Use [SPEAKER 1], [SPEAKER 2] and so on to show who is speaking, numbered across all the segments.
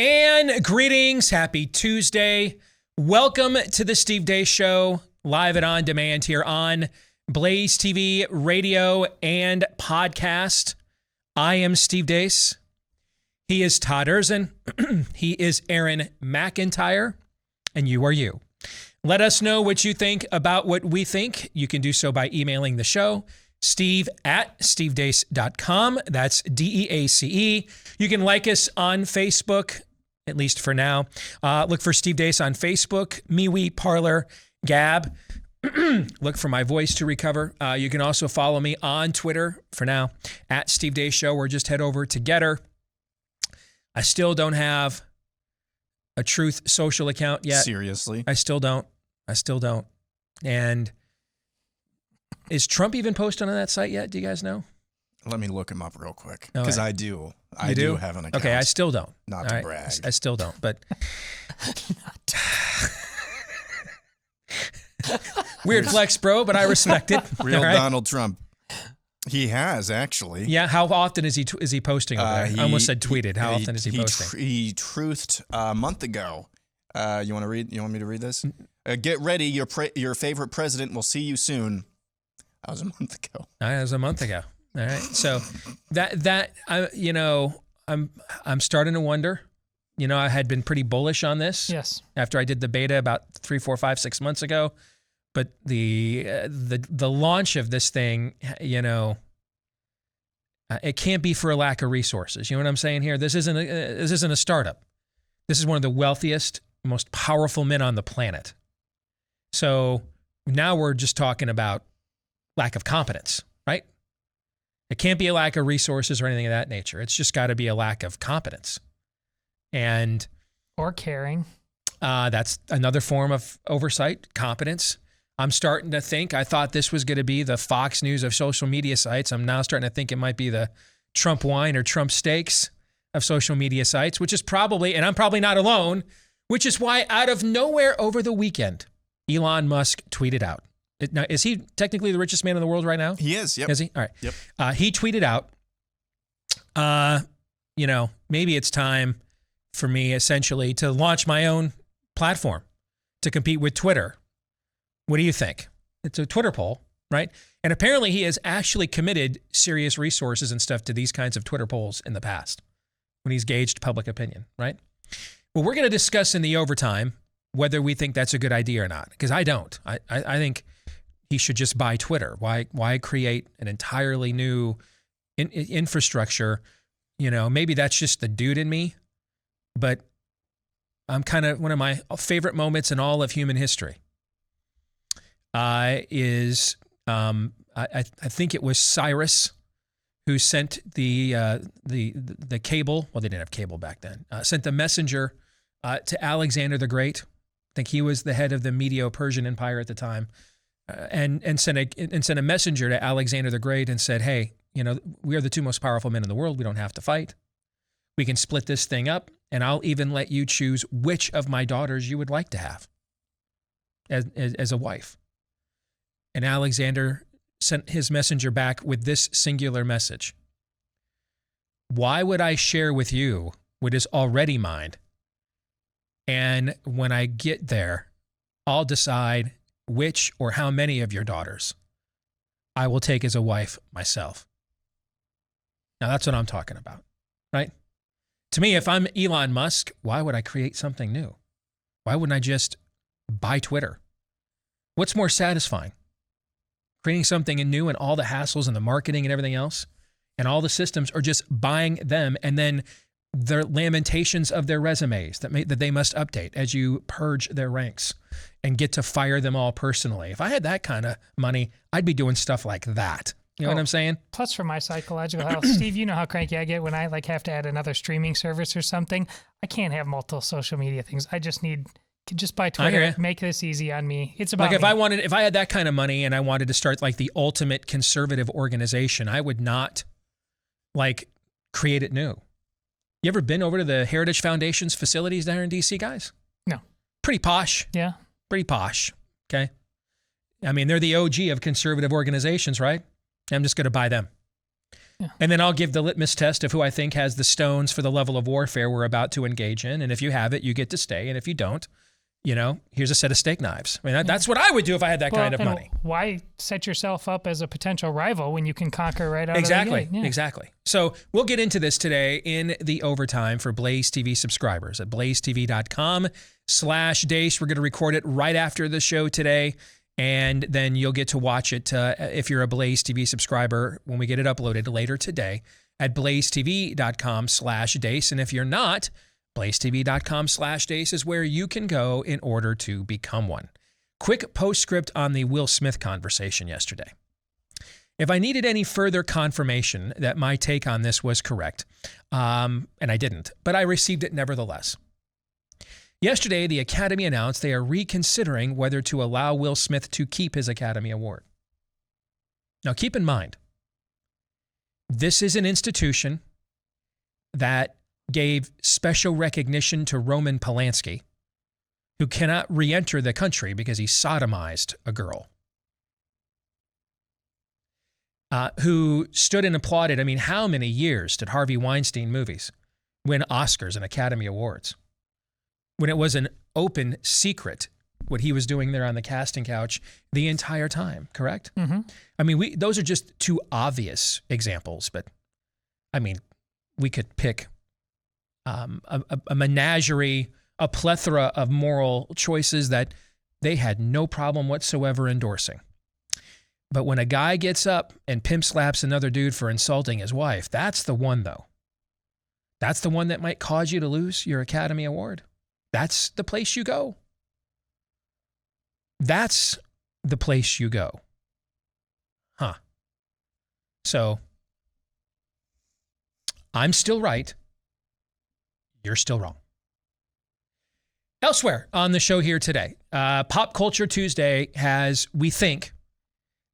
[SPEAKER 1] And greetings. Happy Tuesday. Welcome to the Steve Deace Show, live and on demand here on BlazeTV, radio, and podcast. I am Steve Deace. He is Todd Erzin. He is Aaron McIntyre. And you are you. Let us know what you think about what we think. You can do so by emailing the show, steve@stevedeace.com. That's DEACE. You can like us on Facebook, at least for now. Look for Steve Deace on Facebook, MeWe, Parler, Gab. Look for my voice to recover. You can also follow me on Twitter for now, @Steve Deace Show, or just head over to Getter. I still don't have a Truth Social account yet.
[SPEAKER 2] Seriously?
[SPEAKER 1] I still don't. And is Trump even posted on that site yet? Do you guys know?
[SPEAKER 2] Let me look him up real quick, because I do. I
[SPEAKER 1] do
[SPEAKER 2] have an account.
[SPEAKER 1] Okay, I still don't.
[SPEAKER 2] Not to brag.
[SPEAKER 1] I still don't, but weird flex, bro, but I respect it.
[SPEAKER 2] Real right? Donald Trump. He has, actually.
[SPEAKER 1] Yeah, how often is he posting over there? I almost said tweeted. How often is he posting?
[SPEAKER 2] He truthed a month ago. You want to read? You want me to read this? Get ready, your favorite president will see you soon. That was a month ago.
[SPEAKER 1] That was a month ago. All right. So I'm starting to wonder. You know, I had been pretty bullish on this.
[SPEAKER 3] Yes.
[SPEAKER 1] After I did the beta about 3, 4, 5, 6 months ago, but the launch of this thing, it can't be for a lack of resources. You know what I'm saying here? This isn't a startup. This is one of the wealthiest, most powerful men on the planet. So now we're just talking about lack of competence, right? It can't be a lack of resources or anything of that nature. It's just got to be a lack of competence.
[SPEAKER 3] Or caring.
[SPEAKER 1] That's another form of oversight, competence. I'm starting to think, I thought this was going to be the Fox News of social media sites. I'm now starting to think it might be the Trump wine or Trump steaks of social media sites, which is probably, and I'm probably not alone, which is why out of nowhere over the weekend, Elon Musk tweeted out. Now, is he technically the richest man in the world right now?
[SPEAKER 2] He is, yep.
[SPEAKER 1] Is he? All right.
[SPEAKER 2] Yep.
[SPEAKER 1] He tweeted out, maybe it's time for me essentially to launch my own platform to compete with Twitter. What do you think? It's a Twitter poll, right? And apparently he has actually committed serious resources and stuff to these kinds of Twitter polls in the past when he's gauged public opinion, right? Well, we're going to discuss in the overtime whether we think that's a good idea or not, because I don't. I think he should just buy Twitter. Why create an entirely new infrastructure? Maybe that's just the dude in me, but I'm kind of one of my favorite moments in all of human history. I think it was Cyrus who sent the cable. Well, they didn't have cable back then. Sent the messenger to Alexander the Great. I think he was the head of the Medo-Persian Empire at the time, and sent a messenger to Alexander the Great and said, "Hey, we are the two most powerful men in the world. We don't have to fight. We can split this thing up, and I'll even let you choose which of my daughters you would like to have as a wife." And Alexander sent his messenger back with this singular message: "Why would I share with you what is already mine? And when I get there, I'll decide which or how many of your daughters I will take as a wife myself." Now that's what I'm talking about, right? To me, if I'm Elon Musk, why would I create something new? Why wouldn't I just buy Twitter? What's more satisfying? Creating something new and all the hassles and the marketing and everything else and all the systems, or just buying them and then their lamentations of their resumes that they must update as you purge their ranks and get to fire them all personally. If I had that kind of money, I'd be doing stuff like that. You know what I'm saying?
[SPEAKER 3] Plus, for my psychological health, Steve, you know how cranky I get when I have to add another streaming service or something. I can't have multiple social media things. I just need just buy Twitter. Make this easy on me. It's about me.
[SPEAKER 1] If I had that kind of money and I wanted to start the ultimate conservative organization, I would not create it new. You ever been over to the Heritage Foundation's facilities there in DC, guys?
[SPEAKER 3] No.
[SPEAKER 1] Pretty posh.
[SPEAKER 3] Yeah.
[SPEAKER 1] Pretty posh. Okay. I mean, they're the OG of conservative organizations, right? I'm just going to buy them.
[SPEAKER 3] Yeah.
[SPEAKER 1] And then I'll give the litmus test of who I think has the stones for the level of warfare we're about to engage in. And if you have it, you get to stay. And if you don't, here's a set of steak knives. I mean, that's what I would do if I had that kind of money.
[SPEAKER 3] Why set yourself up as a potential rival when you can conquer right out
[SPEAKER 1] exactly,
[SPEAKER 3] of the gate? Yeah.
[SPEAKER 1] Exactly. So we'll get into this today in the overtime for Blaze TV subscribers at blazetv.com/Deace. We're going to record it right after the show today. And then you'll get to watch it if you're a Blaze TV subscriber when we get it uploaded later today at blazetv.com/Deace. And if you're not, blazetv.com/Deace is where you can go in order to become one. Quick postscript on the Will Smith conversation yesterday. If I needed any further confirmation that my take on this was correct, and I didn't, but I received it nevertheless. Yesterday, the Academy announced they are reconsidering whether to allow Will Smith to keep his Academy Award. Now, keep in mind, this is an institution that gave special recognition to Roman Polanski, who cannot re-enter the country because he sodomized a girl, who stood and applauded. I mean, how many years did Harvey Weinstein movies win Oscars and Academy Awards when it was an open secret what he was doing there on the casting couch the entire time, correct?
[SPEAKER 3] Mm-hmm.
[SPEAKER 1] I mean, those are just two obvious examples, but I mean, we could pick a menagerie, a plethora of moral choices that they had no problem whatsoever endorsing. But when a guy gets up and pimp slaps another dude for insulting his wife, that's the one, though. That's the one that might cause you to lose your Academy Award. That's the place you go. That's the place you go. Huh. So, I'm still right. You're still wrong. Elsewhere on the show here today, Pop Culture Tuesday has, we think,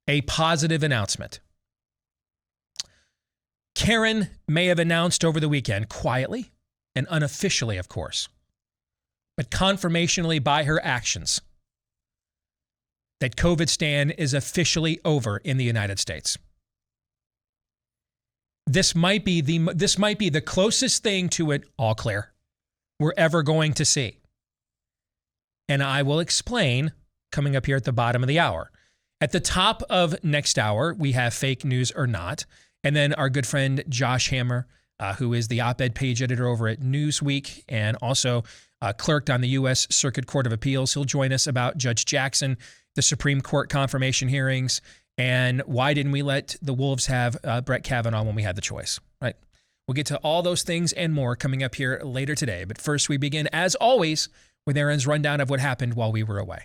[SPEAKER 1] a positive announcement. Karen may have announced over the weekend, quietly and unofficially, of course, but confirmationally by her actions, that COVID-stan is officially over in the United States. This might be the closest thing to it all clear we're ever going to see. And I will explain coming up here at the bottom of the hour. At the top of next hour, we have Fake News or Not. And then our good friend Josh Hammer, who is the op-ed page editor over at Newsweek and also clerked on the U.S. Circuit Court of Appeals. He'll join us about Judge Jackson, the Supreme Court confirmation hearings, and why didn't we let the Wolves have Brett Kavanaugh when we had the choice, right? We'll get to all those things and more coming up here later today. But first, we begin, as always, with Aaron's rundown of what happened while we were away.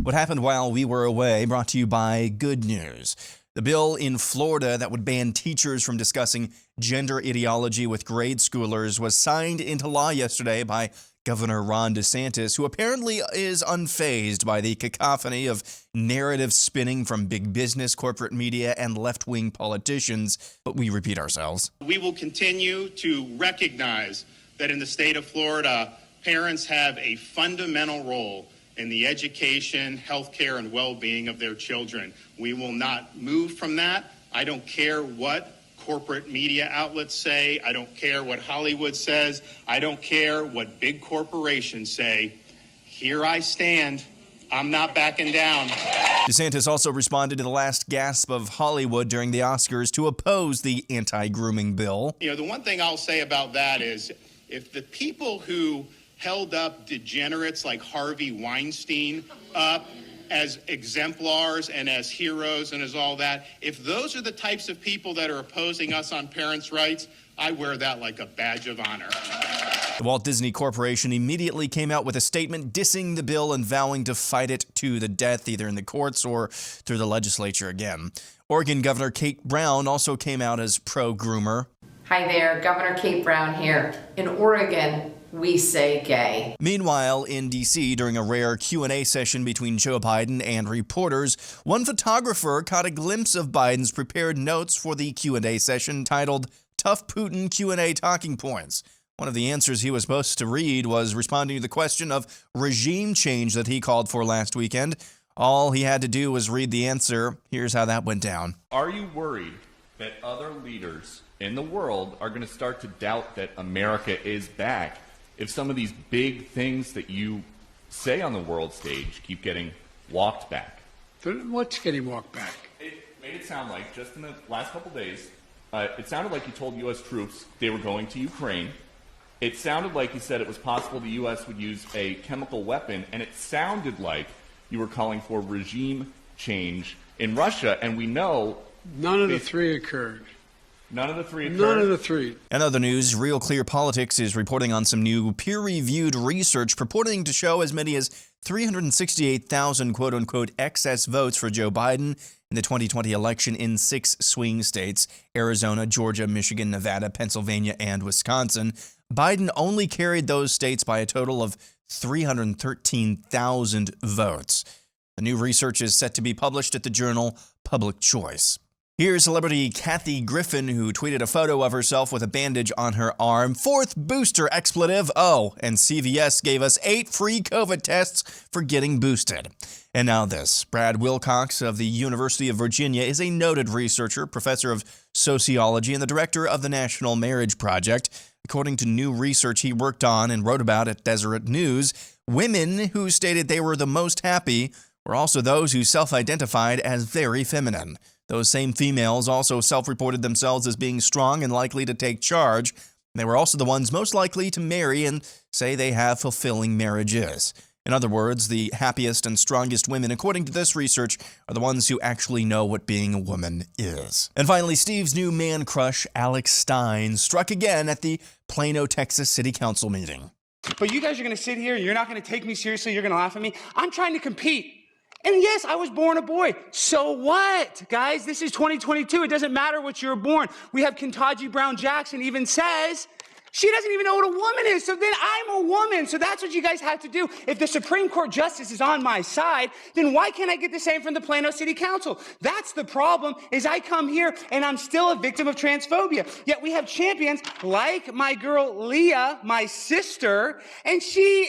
[SPEAKER 2] What happened while we were away, brought to you by Good News. The bill in Florida that would ban teachers from discussing gender ideology with grade schoolers was signed into law yesterday by Governor Ron DeSantis, who apparently is unfazed by the cacophony of narrative spinning from big business, corporate media, and left-wing politicians. But we repeat ourselves.
[SPEAKER 4] We will continue to recognize that in the state of Florida, parents have a fundamental role in the education, healthcare, and well-being of their children. We will not move from that. I don't care what corporate media outlets say. I don't care what Hollywood says. I don't care what big corporations say. Here I stand. I'm not backing down.
[SPEAKER 2] DeSantis also responded to the last gasp of Hollywood during the Oscars to oppose the anti-grooming bill.
[SPEAKER 4] You know, the one thing I'll say about that is if the people who held up degenerates like Harvey Weinstein up as exemplars and as heroes and as all that, if those are the types of people that are opposing us on parents' rights, I wear that like a badge of honor.
[SPEAKER 2] The Walt Disney Corporation immediately came out with a statement dissing the bill and vowing to fight it to the death, either in the courts or through the legislature again. Oregon Governor Kate Brown also came out as pro-groomer.
[SPEAKER 5] Hi there, Governor Kate Brown here. In Oregon, we say gay.
[SPEAKER 2] Meanwhile, in D.C., during a rare Q&A session between Joe Biden and reporters, one photographer caught a glimpse of Biden's prepared notes for the Q&A session titled Tough Putin Q&A Talking Points. One of the answers he was supposed to read was responding to the question of regime change that he called for last weekend. All he had to do was read the answer. Here's how that went down.
[SPEAKER 6] Are you worried that other leaders in the world are going to start to doubt that America is back if some of these big things that you say on the world stage keep getting walked back?
[SPEAKER 7] What's getting walked back?
[SPEAKER 6] It made it sound like, just in the last couple days, it sounded like you told U.S. troops they were going to Ukraine. It sounded like you said it was possible the U.S. would use a chemical weapon, and it sounded like you were calling for regime change in Russia, and we know...
[SPEAKER 7] None of the three occurred.
[SPEAKER 6] None of the three occurred?
[SPEAKER 7] None of the three.
[SPEAKER 2] In other news, Real Clear Politics is reporting on some new peer-reviewed research purporting to show as many as 368,000 quote-unquote excess votes for Joe Biden in the 2020 election in 6 swing states: Arizona, Georgia, Michigan, Nevada, Pennsylvania, and Wisconsin. Biden only carried those states by a total of 313,000 votes. The new research is set to be published at the journal Public Choice. Here's celebrity Kathy Griffin, who tweeted a photo of herself with a bandage on her arm. 4th booster expletive. Oh, and CVS gave us 8 free COVID tests for getting boosted. And now this. Brad Wilcox of the University of Virginia is a noted researcher, professor of sociology, and the director of the National Marriage Project. According to new research he worked on and wrote about at Deseret News, women who stated they were the most happy were also those who self-identified as very feminine. Those same females also self-reported themselves as being strong and likely to take charge. They were also the ones most likely to marry and say they have fulfilling marriages. In other words, the happiest and strongest women, according to this research, are the ones who actually know what being a woman is. And finally, Steve's new man crush, Alex Stein, struck again at the Plano, Texas City Council meeting.
[SPEAKER 8] But you guys are going to sit here and you're not going to take me seriously. You're going to laugh at me. I'm trying to compete. And yes, I was born a boy. So what, guys? This is 2022. It doesn't matter what you're born. We have Ketanji Brown-Jackson even says she doesn't even know what a woman is. So then I'm a woman. So that's what you guys have to do. If the Supreme Court justice is on my side, then why can't I get the same from the Plano City Council? That's the problem, is I come here and I'm still a victim of transphobia. Yet we have champions like my girl Leah, my sister, and she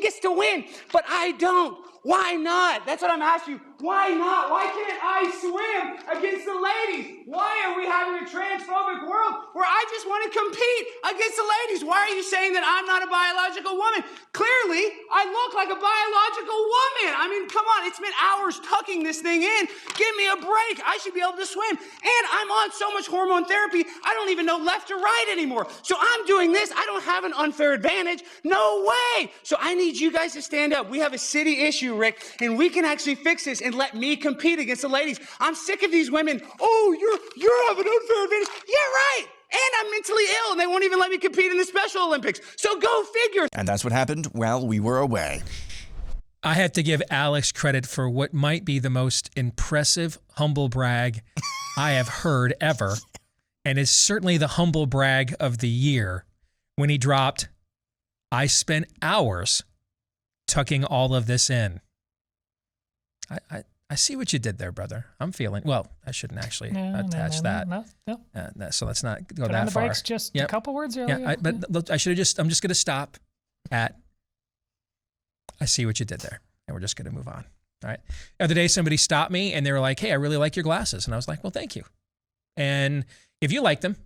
[SPEAKER 8] gets to win, but I don't. Why not? That's what I'm asking you. Why not? Why can't I swim against the ladies? Why are we having a transphobic world where I just want to compete against the ladies? Why are you saying that I'm not a biological woman? Clearly, I look like a biological woman. I mean, come on. It's been hours tucking this thing in. Give me a break. I should be able to swim. And I'm on so much hormone therapy, I don't even know left or right anymore. So I'm doing this. I don't have an unfair advantage. No way. So I need you guys to stand up. We have a city issue, Rick, and we can actually fix this and let me compete against the ladies. I'm sick of these women. Oh, you're having an unfair advantage. Yeah, right. And I'm mentally ill, and they won't even let me compete in the Special Olympics. So go figure.
[SPEAKER 2] And that's what happened while we were away.
[SPEAKER 1] I have to give Alex credit for what might be the most impressive humble brag I have heard ever. And it's certainly the humble brag of the year when he dropped, "I spent hours tucking all of this in." I see what you did there, brother. I'm feeling, well, I shouldn't actually attach that.
[SPEAKER 3] No.
[SPEAKER 1] So let's not go
[SPEAKER 3] Put
[SPEAKER 1] that
[SPEAKER 3] on the
[SPEAKER 1] far.
[SPEAKER 3] brakes just a couple words earlier.
[SPEAKER 1] Yeah, but I should have I'm just going to stop at, I see what you did there. And we're just going to move on. All right. The other day, somebody stopped me and they were like, "Hey, I really like your glasses." And I was like, "Well, thank you." And if you like them,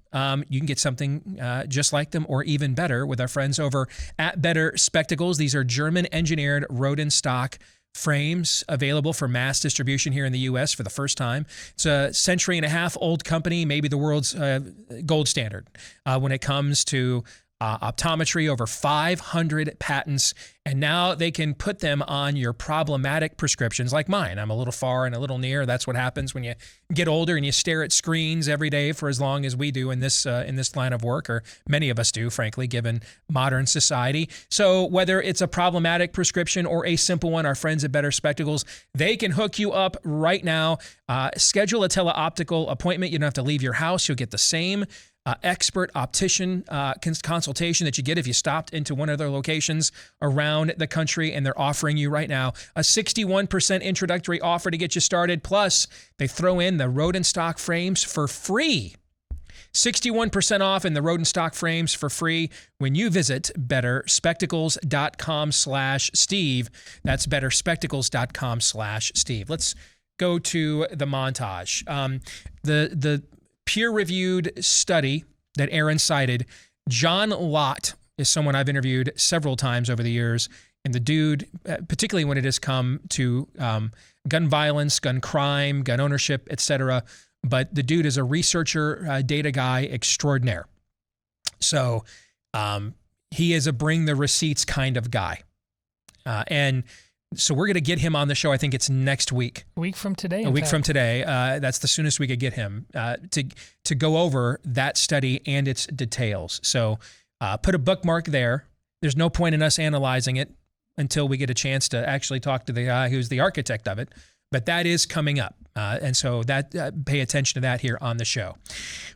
[SPEAKER 1] you can get something just like them or even better with our friends over at Better Spectacles. These are German-engineered Rodenstock frames available for mass distribution here in the U.S. for the first time. It's a century-and-a-half-old company, maybe the world's gold standard when it comes to optometry, over 500 patents, and now they can put them on your problematic prescriptions like mine. I'm a little far and a little near. That's what happens when you get older and you stare at screens every day for as long as we do in this line of work, or many of us do, frankly, given modern society. So whether it's a problematic prescription or a simple one, our friends at Better Spectacles, they can hook you up right now. Schedule a teleoptical appointment. You don't have to leave your house. You'll get the same expert optician consultation that you get if you stopped into one of their locations around the country, and they're offering you right now a 61% introductory offer to get you started. Plus, they throw in the Rodenstock frames for free. 61% off in the Rodenstock frames for free when you visit betterspectacles.com/Steve. That's betterspectacles.com/Steve. Let's go to the montage. The peer-reviewed study that Aaron cited. John Lott is someone I've interviewed several times over the years. And the dude, particularly when it has come to gun violence, gun crime, gun ownership, etc. But the dude is a researcher, data guy extraordinaire. So he is a bring the receipts kind of guy. And so we're going to get him on the show. I think it's next week.
[SPEAKER 3] A week from today.
[SPEAKER 1] A week from today. That's the soonest we could get him to go over that study and its details. So put a bookmark there. There's no point in us analyzing it until we get a chance to actually talk to the guy who's the architect of it. But that is coming up. And so that pay attention to that here on the show.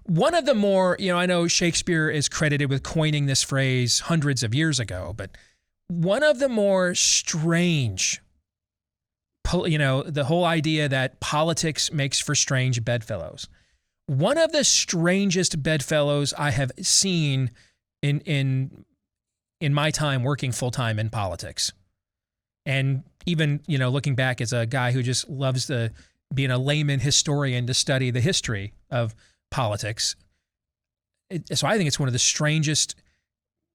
[SPEAKER 1] One of the more, I know Shakespeare is credited with coining this phrase hundreds of years ago, but one of the more strange, the whole idea that politics makes for strange bedfellows. One of the strangest bedfellows I have seen in my time working full-time in politics. And even, looking back as a guy who just loves being a layman historian to study the history of politics. So I think it's one of the strangest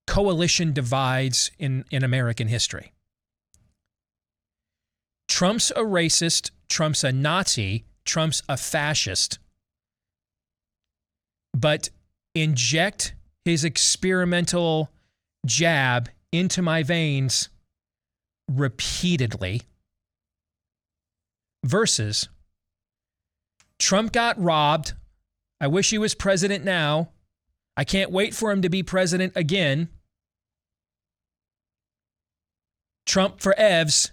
[SPEAKER 1] coalition divides in American history. Trump's a racist, Trump's a Nazi, Trump's a fascist, but inject his experimental jab into my veins repeatedly versus Trump got robbed. I wish he was president now. I can't wait for him to be president again. Trump for Evs.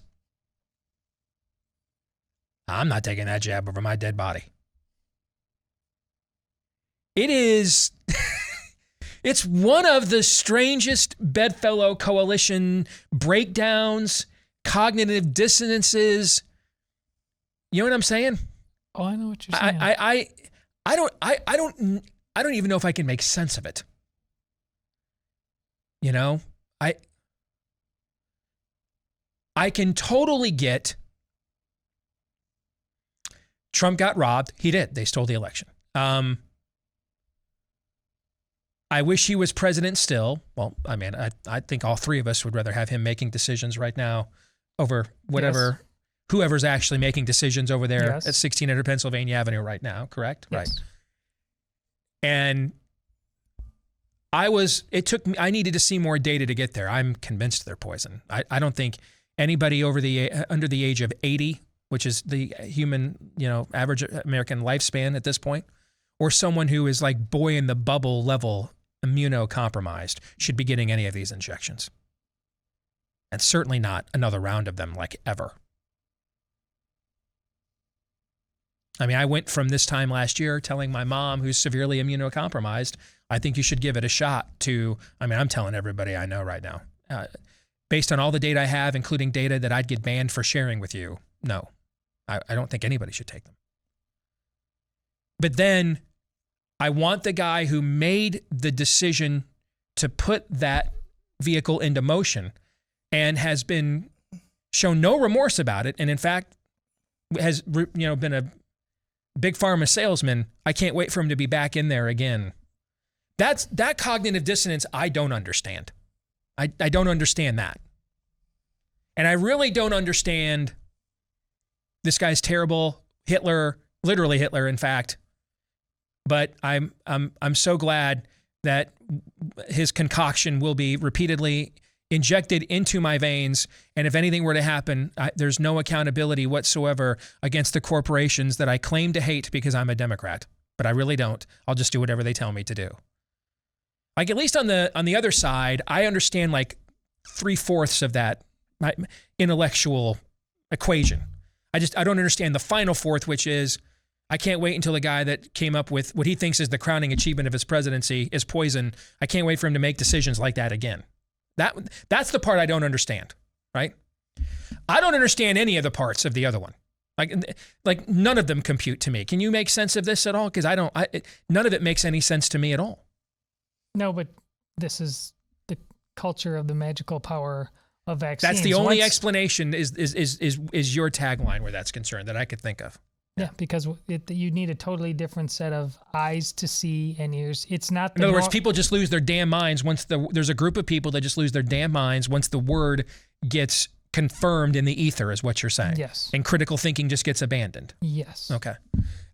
[SPEAKER 1] I'm not taking that jab over my dead body. It is, it's one of the strangest bedfellow coalition breakdowns, cognitive dissonances. You know what I'm saying?
[SPEAKER 3] Oh, I know what you're saying.
[SPEAKER 1] I don't even know if I can make sense of it. I can totally get Trump got robbed. He did. They stole the election. I wish he was president still. Well, I think all three of us would rather have him making decisions right now over whatever, whoever's actually making decisions over there at 1600 Pennsylvania Avenue right now, correct?
[SPEAKER 3] Yes.
[SPEAKER 1] Right. And I needed to see more data to get there. I'm convinced they're poison. I don't think anybody under the age of 80, which is the human, average American lifespan at this point, or someone who is like boy in the bubble level immunocompromised should be getting any of these injections. And certainly not another round of them like ever. I went from this time last year telling my mom, who's severely immunocompromised, I think you should give it a shot, to, I'm telling everybody I know right now. Based on all the data I have, including data that I'd get banned for sharing with you, no. I don't think anybody should take them. But then I want the guy who made the decision to put that vehicle into motion and has been shown no remorse about it, and in fact has been a big pharma salesman. I can't wait for him to be back in there again. That cognitive dissonance I don't understand. I don't understand that. And I really don't understand this guy's terrible, Hitler, literally Hitler, in fact. But I'm so glad that his concoction will be repeatedly injected into my veins. And if anything were to happen, there's no accountability whatsoever against the corporations that I claim to hate because I'm a Democrat. But I really don't. I'll just do whatever they tell me to do. Like, at least on the other side, I understand like 3/4 of that intellectual equation. I don't understand the final fourth, which is I can't wait until the guy that came up with what he thinks is the crowning achievement of his presidency is poison. I can't wait for him to make decisions like that again. That's the part I don't understand, right? I don't understand any of the parts of the other one. Like none of them compute to me. Can you make sense of this at all? Because none of it makes any sense to me at all.
[SPEAKER 3] No, but this is the culture of the magical power of vaccines.
[SPEAKER 1] That's the only explanation is your tagline where that's concerned that I could think of.
[SPEAKER 3] Yeah, because you need a totally different set of eyes to see and ears. It's not.
[SPEAKER 1] In other words, people just lose their damn minds once there's a group of people that just lose their damn minds once the word gets confirmed in the ether, is what you're saying.
[SPEAKER 3] Yes.
[SPEAKER 1] And critical thinking just gets abandoned.
[SPEAKER 3] Yes.
[SPEAKER 1] Okay.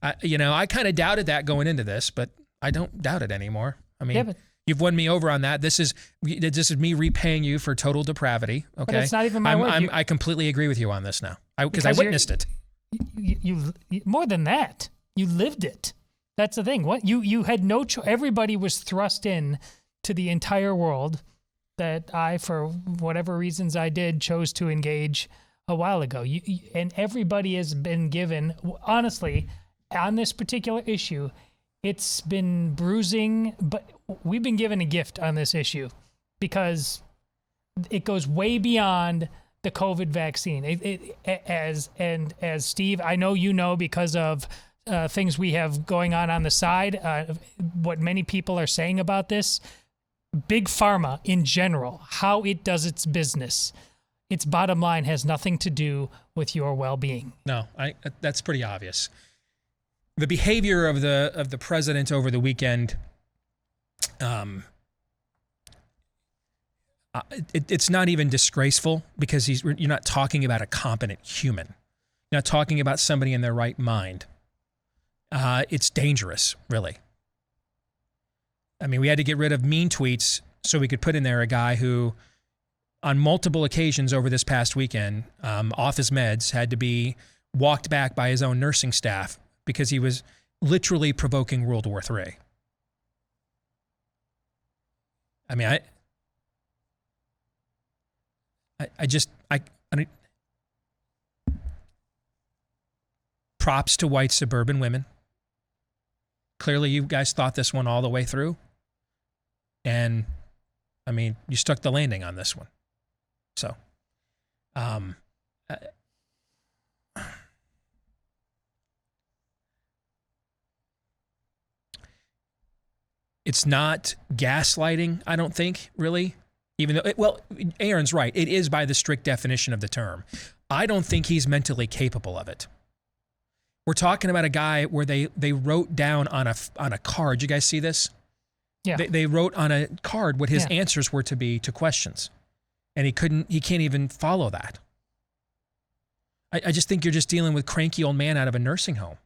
[SPEAKER 1] I kind of doubted that going into this, but I don't doubt it anymore. I mean, you've won me over on that. This is me repaying you for total depravity. Okay.
[SPEAKER 3] But it's not even my word.
[SPEAKER 1] I completely agree with you on this now because I witnessed it.
[SPEAKER 3] You more than that, you lived it. That's the thing. What you had no choice. Everybody was thrust in to the entire world that I, for whatever reasons I did, chose to engage a while ago. And everybody has been given, honestly, on this particular issue, it's been bruising, but we've been given a gift on this issue because it goes way beyond the COVID vaccine. As Steve, I know you know because of things we have going on the side, what many people are saying about this, big pharma in general, how it does its business, its bottom line has nothing to do with your well-being.
[SPEAKER 1] No, that's pretty obvious. The behavior of the president over the weekend, it's not even disgraceful because you're not talking about a competent human. You're not talking about somebody in their right mind. It's dangerous, really. I mean, we had to get rid of mean tweets so we could put in there a guy who, on multiple occasions over this past weekend, off his meds, had to be walked back by his own nursing staff because he was literally provoking World War III. I mean, props to white suburban women. Clearly, you guys thought this one all the way through. And, I mean, you stuck the landing on this one. So, it's not gaslighting, I don't think, really. Even though, Aaron's right. It is by the strict definition of the term. I don't think he's mentally capable of it. We're talking about a guy where they wrote down on a card. You guys see this?
[SPEAKER 3] Yeah.
[SPEAKER 1] They wrote on a card what his answers were to be to questions, and he can't even follow that. I just think you're just dealing with cranky old man out of a nursing home.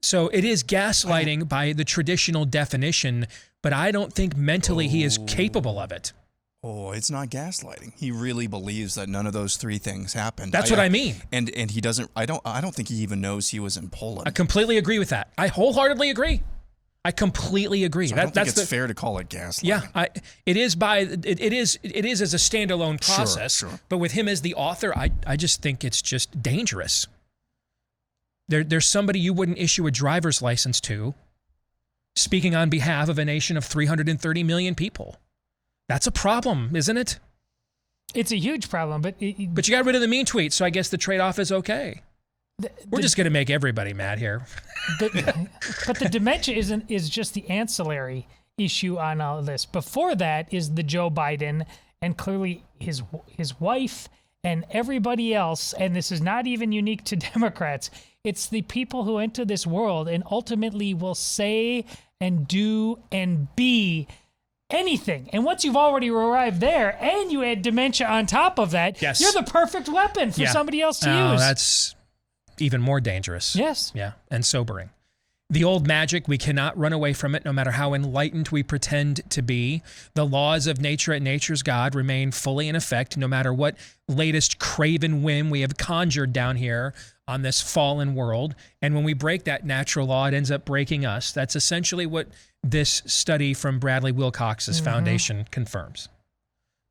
[SPEAKER 1] So it is gaslighting by the traditional definition, but I don't think mentally he is capable of it.
[SPEAKER 2] Oh, it's not gaslighting. He really believes that none of those three things happened.
[SPEAKER 1] That's what I mean.
[SPEAKER 2] And he doesn't. I don't think he even knows he was in Poland.
[SPEAKER 1] I completely agree with that. I wholeheartedly agree. I completely agree.
[SPEAKER 2] So I don't think it's fair to call it gaslighting.
[SPEAKER 1] Yeah, it is as a standalone process.
[SPEAKER 2] Sure.
[SPEAKER 1] But with him as the author, I just think it's just dangerous. There's somebody you wouldn't issue a driver's license to, speaking on behalf of a nation of 330 million people. That's a problem, isn't it?
[SPEAKER 3] It's a huge problem, but
[SPEAKER 1] you got rid of the mean tweets, so I guess the trade-off is okay. We're just going to make everybody mad here.
[SPEAKER 3] But the dementia is just the ancillary issue on all of this. Before that is the Joe Biden and clearly his wife and everybody else, and this is not even unique to Democrats. It's the people who enter this world and ultimately will say and do and be anything. And once you've already arrived there and you add dementia on top of that, you're the perfect weapon for somebody else to use.
[SPEAKER 1] That's even more dangerous.
[SPEAKER 3] Yes.
[SPEAKER 1] Yeah, and sobering. The old magic, we cannot run away from it no matter how enlightened we pretend to be. The laws of nature and nature's God remain fully in effect no matter what latest craven whim we have conjured down here on this fallen world. And when we break that natural law, it ends up breaking us. That's essentially what this study from Bradley Wilcox's foundation confirms,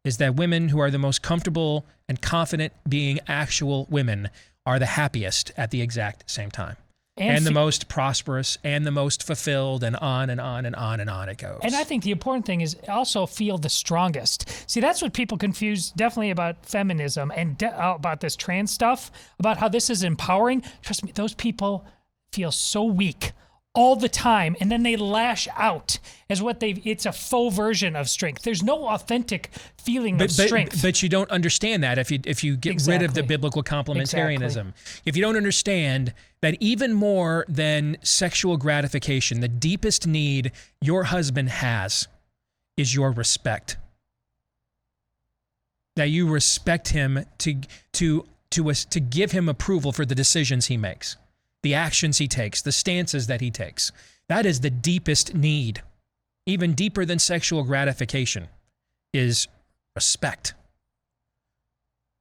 [SPEAKER 1] is that women who are the most comfortable and confident being actual women are the happiest at the exact same time. And the most prosperous and the most fulfilled, and on and on and on and on it goes.
[SPEAKER 3] And I think the important thing is also feel the strongest. See, that's what people confuse definitely about feminism and about this trans stuff, about how this is empowering. Trust me, those people feel so weak all the time, and then they lash out as it's a faux version of strength. There's no authentic feeling of strength.
[SPEAKER 1] But you don't understand that if you get rid of the biblical complementarianism. Exactly. If you don't understand that even more than sexual gratification, the deepest need your husband has is your respect. That you respect him to give him approval for the decisions he makes, the actions he takes, the stances that he takes. That is the deepest need, even deeper than sexual gratification, is respect.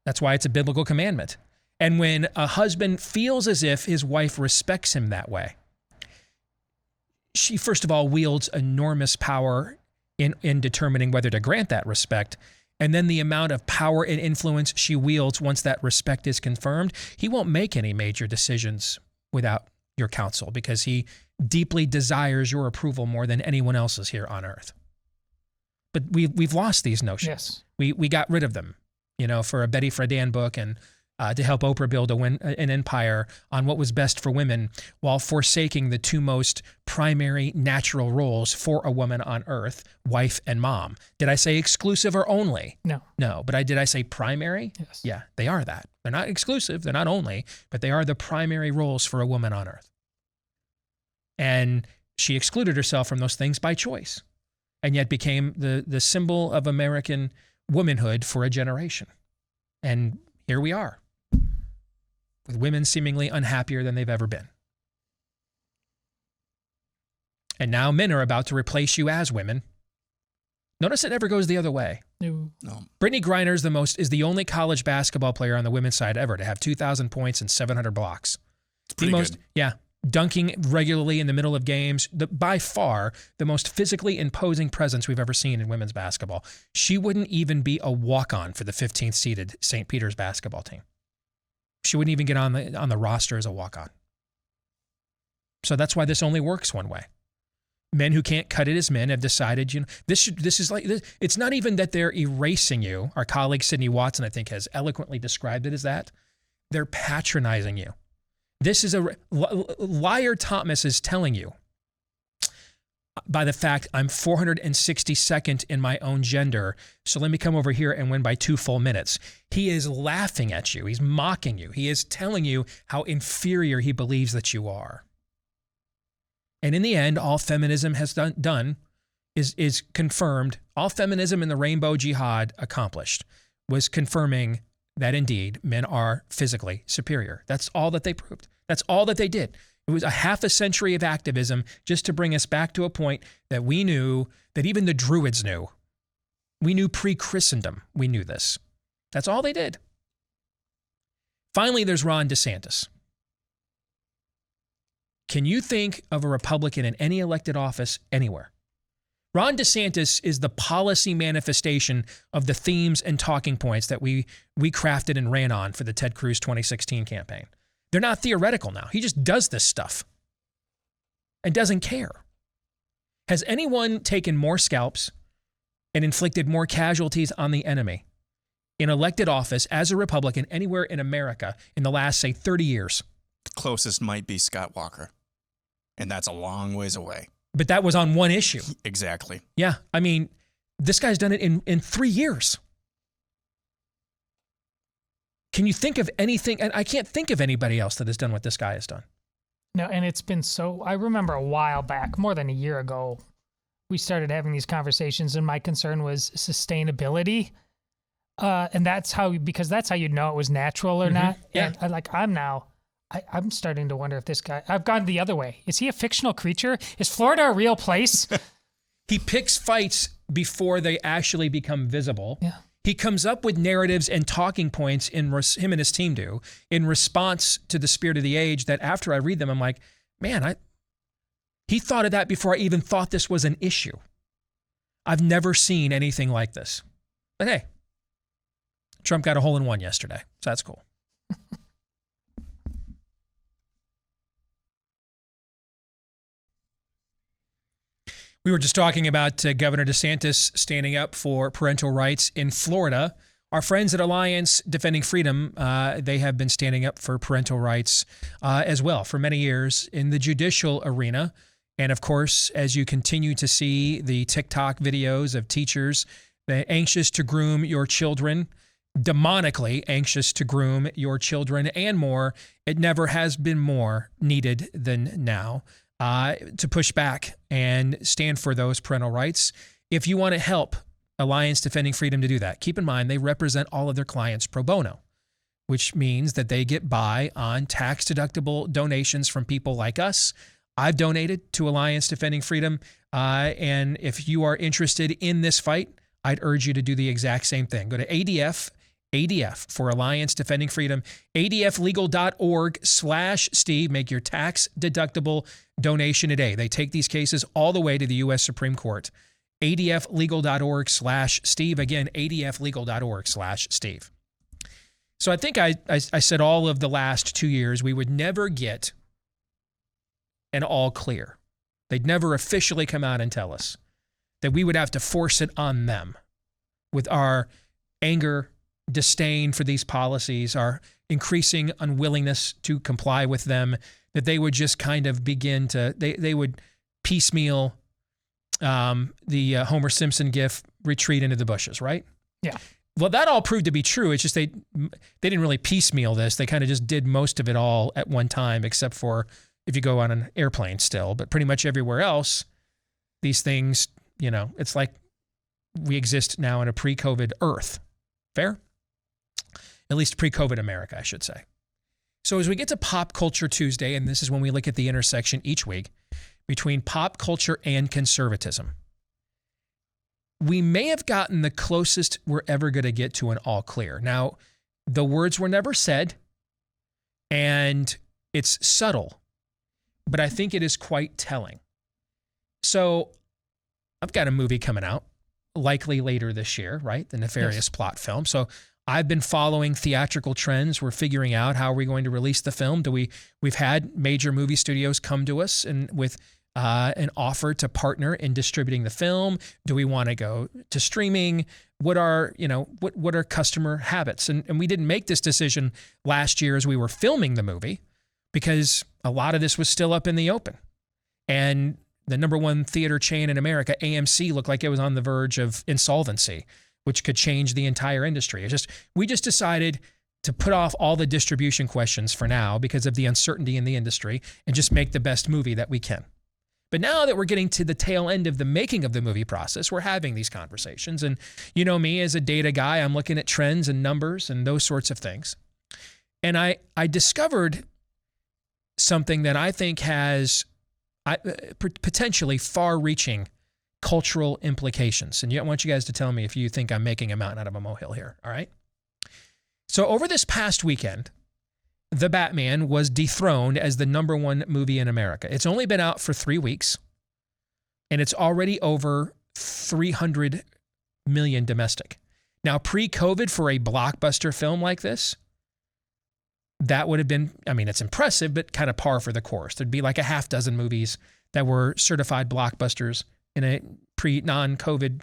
[SPEAKER 1] That's why it's a biblical commandment. And when a husband feels as if his wife respects him that way, she, first of all, wields enormous power in determining whether to grant that respect. And then the amount of power and influence she wields once that respect is confirmed, he won't make any major decisions without your counsel because he deeply desires your approval more than anyone else's here on earth. But we've lost these notions.
[SPEAKER 3] Yes.
[SPEAKER 1] We got rid of them, for a Betty Friedan book and to help Oprah build an empire on what was best for women while forsaking the two most primary natural roles for a woman on earth, wife and mom. Did I say exclusive or only?
[SPEAKER 3] No.
[SPEAKER 1] No, but did I say primary?
[SPEAKER 3] Yes.
[SPEAKER 1] Yeah, they are that. They're not exclusive, they're not only, but they are the primary roles for a woman on earth. And she excluded herself from those things by choice and yet became the symbol of American womanhood for a generation. And here we are, with women seemingly unhappier than they've ever been. And now men are about to replace you as women. Notice it never goes the other way.
[SPEAKER 3] No.
[SPEAKER 1] Brittany Griner is the only college basketball player on the women's side ever to have 2,000 points and 700 blocks.
[SPEAKER 2] It's pretty good.
[SPEAKER 1] Yeah, dunking regularly in the middle of games. By far the most physically imposing presence we've ever seen in women's basketball. She wouldn't even be a walk-on for the 15th seeded St. Peter's basketball team. She wouldn't even get on the roster as a walk-on. So that's why this only works one way. Men who can't cut it as men have decided, this is like this. It's not even that they're erasing you. Our colleague Sydney Watson, I think, has eloquently described it as that. They're patronizing you. This is Liar Thomas is telling you by the fact I'm 462nd in my own gender, so let me come over here and win by 2 full minutes. He is laughing at you. He's mocking you. He is telling you how inferior he believes that you are. And in the end, all feminism has done is confirmed. All feminism in the rainbow jihad accomplished was confirming that indeed men are physically superior. That's all that they proved. That's all that they did. It was a half a century of activism just to bring us back to a point that we knew, that even the Druids knew. We knew pre-Christendom. We knew this. That's all they did. Finally, there's Ron DeSantis. Can you think of a Republican in any elected office anywhere? Ron DeSantis is the policy manifestation of the themes and talking points that we crafted and ran on for the Ted Cruz 2016 campaign. They're not theoretical now. He just does this stuff and doesn't care. Has anyone taken more scalps and inflicted more casualties on the enemy in elected office as a Republican anywhere in America in the last, say, 30 years?
[SPEAKER 2] The closest might be Scott Walker, and that's a long ways away.
[SPEAKER 1] But that was on one issue.
[SPEAKER 2] Exactly.
[SPEAKER 1] Yeah. I mean, this guy's done it in 3 years. Can you think of anything? And I can't think of anybody else that has done what this guy has done.
[SPEAKER 3] No, and it's been so, I remember a while back, more than a year ago, we started having these conversations, and my concern was sustainability. And that's how, because that's how you'd know it was natural or not.
[SPEAKER 1] Yeah.
[SPEAKER 3] And I'm starting to wonder if this guy, I've gone the other way. Is he a fictional creature? Is Florida a real place?
[SPEAKER 1] He picks fights before they actually become visible.
[SPEAKER 3] Yeah.
[SPEAKER 1] He comes up with narratives and talking points, him and his team do, in response to the spirit of the age that after I read them, I'm like, man, he thought of that before I even thought this was an issue. I've never seen anything like this. But hey, Trump got a hole in one yesterday, so that's cool. We were just talking about Governor DeSantis standing up for parental rights in Florida, Our friends at Alliance Defending Freedom, they have been standing up for parental rights as well for many years in the judicial arena. And of course, as you continue to see the TikTok videos of teachers anxious to groom your children, demonically anxious to groom your children and more, it never has been more needed than now to push back and stand for those parental rights. If you want to help Alliance Defending Freedom to do that, keep in mind they represent all of their clients pro bono, which means that they get by on tax-deductible donations from people like us. I've donated to Alliance Defending Freedom, and if you are interested in this fight, I'd urge you to do the exact same thing. Go to ADF for Alliance Defending Freedom, adflegal.org/Steve. Make your tax-deductible donation today. They take these cases all the way to the U.S. Supreme Court. adflegal.org/Steve. Again, adflegal.org/Steve. So I think I said all of the last 2 years we would never get an all clear. They'd never officially come out and tell us that we would have to force it on them with our anger, disdain for these policies, our increasing unwillingness to comply with them, that they would just kind of begin to, they would piecemeal the Homer Simpson gif, retreat into the bushes, right?
[SPEAKER 3] Yeah.
[SPEAKER 1] Well, that all proved to be true. It's just they didn't really piecemeal this. They kind of just did most of it all at one time, except for if you go on an airplane still. But pretty much everywhere else, these things, it's like we exist now in a pre-COVID Earth. Fair? At least pre-COVID America, I should say. So as we get to Pop Culture Tuesday, and this is when we look at the intersection each week between pop culture and conservatism, we may have gotten the closest we're ever going to get to an all clear. Now, the words were never said, and it's subtle, but I think it is quite telling. So I've got a movie coming out, likely later this year, right? The Nefarious Plot film. So I've been following theatrical trends. We're figuring out how are we going to release the film. We've had major movie studios come to us and with an offer to partner in distributing the film. Do we want to go to streaming? What are customer habits? And we didn't make this decision last year as we were filming the movie because a lot of this was still up in the open. And the number one theater chain in America, AMC, looked like it was on the verge of insolvency, which could change the entire industry. We just decided to put off all the distribution questions for now because of the uncertainty in the industry and just make the best movie that we can. But now that we're getting to the tail end of the making of the movie process, we're having these conversations. And you know me as a data guy, I'm looking at trends and numbers and those sorts of things. And I discovered something that I think has potentially far-reaching cultural implications. And I want you guys to tell me if you think I'm making a mountain out of a molehill here, all right? So over this past weekend, The Batman was dethroned as the number one movie in America. It's only been out for 3 weeks, and it's already over 300 million domestic. Now, pre-COVID, for a blockbuster film like this, that would have been, it's impressive, but kind of par for the course. There'd be like a half dozen movies that were certified blockbusters in a pre-COVID